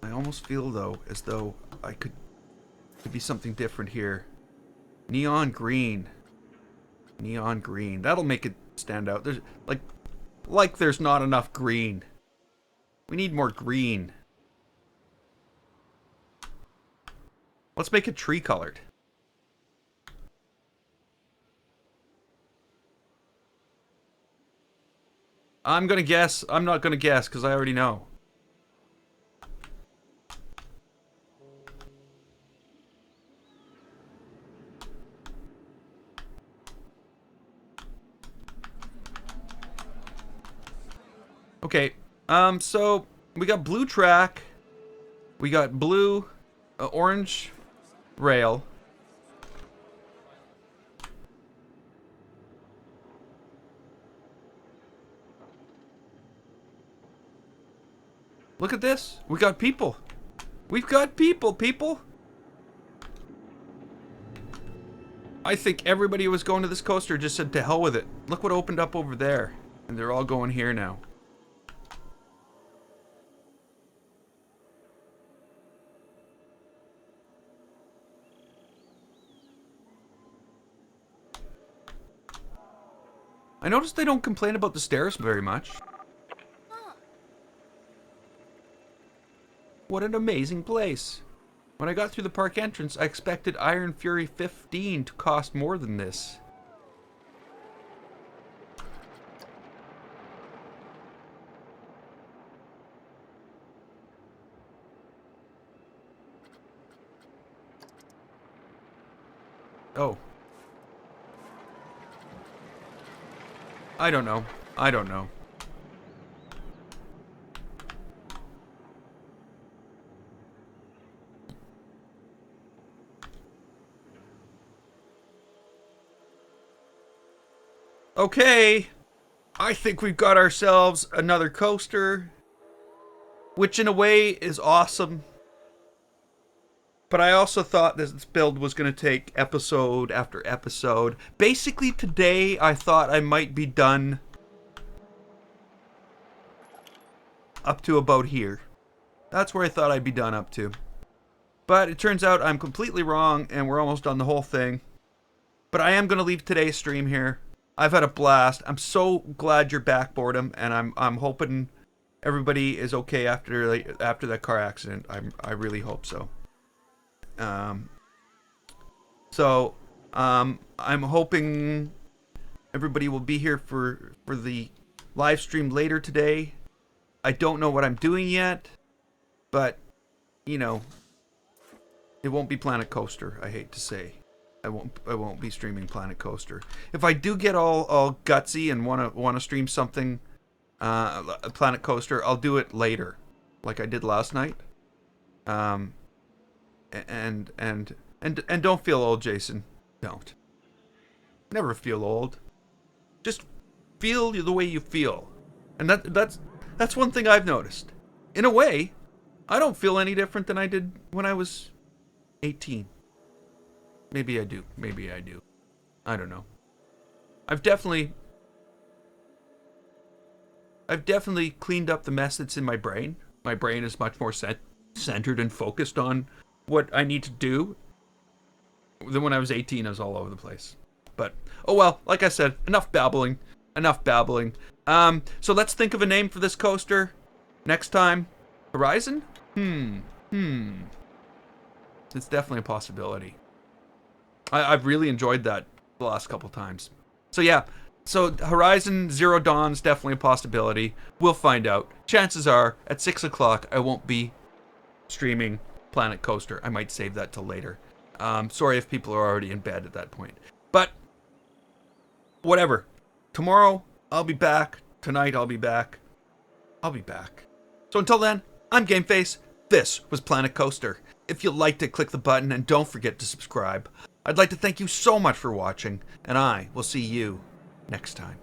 I almost feel though as though I could be something different here. Neon green. Neon green. That'll make it stand out. There's like there's not enough green. We need more green. Let's make it tree colored. I'm gonna guess. I'm not gonna guess because I already know. Okay. So we got blue track. We got blue, orange rail. Look at this. We got people. We've got people. I think everybody who was going to this coaster just said to hell with it. Look what opened up over there. And they're all going here now. I noticed they don't complain about the stairs very much. What an amazing place. When I got through the park entrance, I expected Iron Fury 15 to cost more than this. Oh. I don't know. Okay, I think we've got ourselves another coaster, which in a way is awesome. But I also thought this build was going to take episode after episode. Basically today I thought I might be done up to about here. That's where I thought I'd be done up to. But it turns out I'm completely wrong and we're almost done the whole thing. But I am going to leave today's stream here. I've had a blast. I'm so glad you're back, Boredom, and I'm hoping everybody is okay after that car accident. I really hope so. I'm hoping everybody will be here for the live stream later today. I don't know what I'm doing yet, but you know, it won't be Planet Coaster. I hate to say. I won't be streaming Planet Coaster. If I do get all gutsy and wanna stream something, Planet Coaster, I'll do it later, like I did last night. And don't feel old, Jason. Don't. Never feel old. Just feel the way you feel, and that's one thing I've noticed. In a way, I don't feel any different than I did when I was 18. Maybe I do. I don't know. I've definitely cleaned up the mess that's in my brain. My brain is much more centered and focused on what I need to do than when I was 18. I was all over the place. But, oh well, like I said, enough babbling. So let's think of a name for this coaster next time. Horizon? It's definitely a possibility. I've really enjoyed that the last couple times. So yeah, so Horizon Zero Dawn's definitely a possibility. We'll find out. Chances are, at 6 o'clock, I won't be streaming Planet Coaster. I might save that till later. Sorry if people are already in bed at that point. But, whatever. Tomorrow, I'll be back. Tonight, I'll be back. So until then, I'm GameFace. This was Planet Coaster. If you liked it, click the button and don't forget to subscribe. I'd like to thank you so much for watching, and I will see you next time.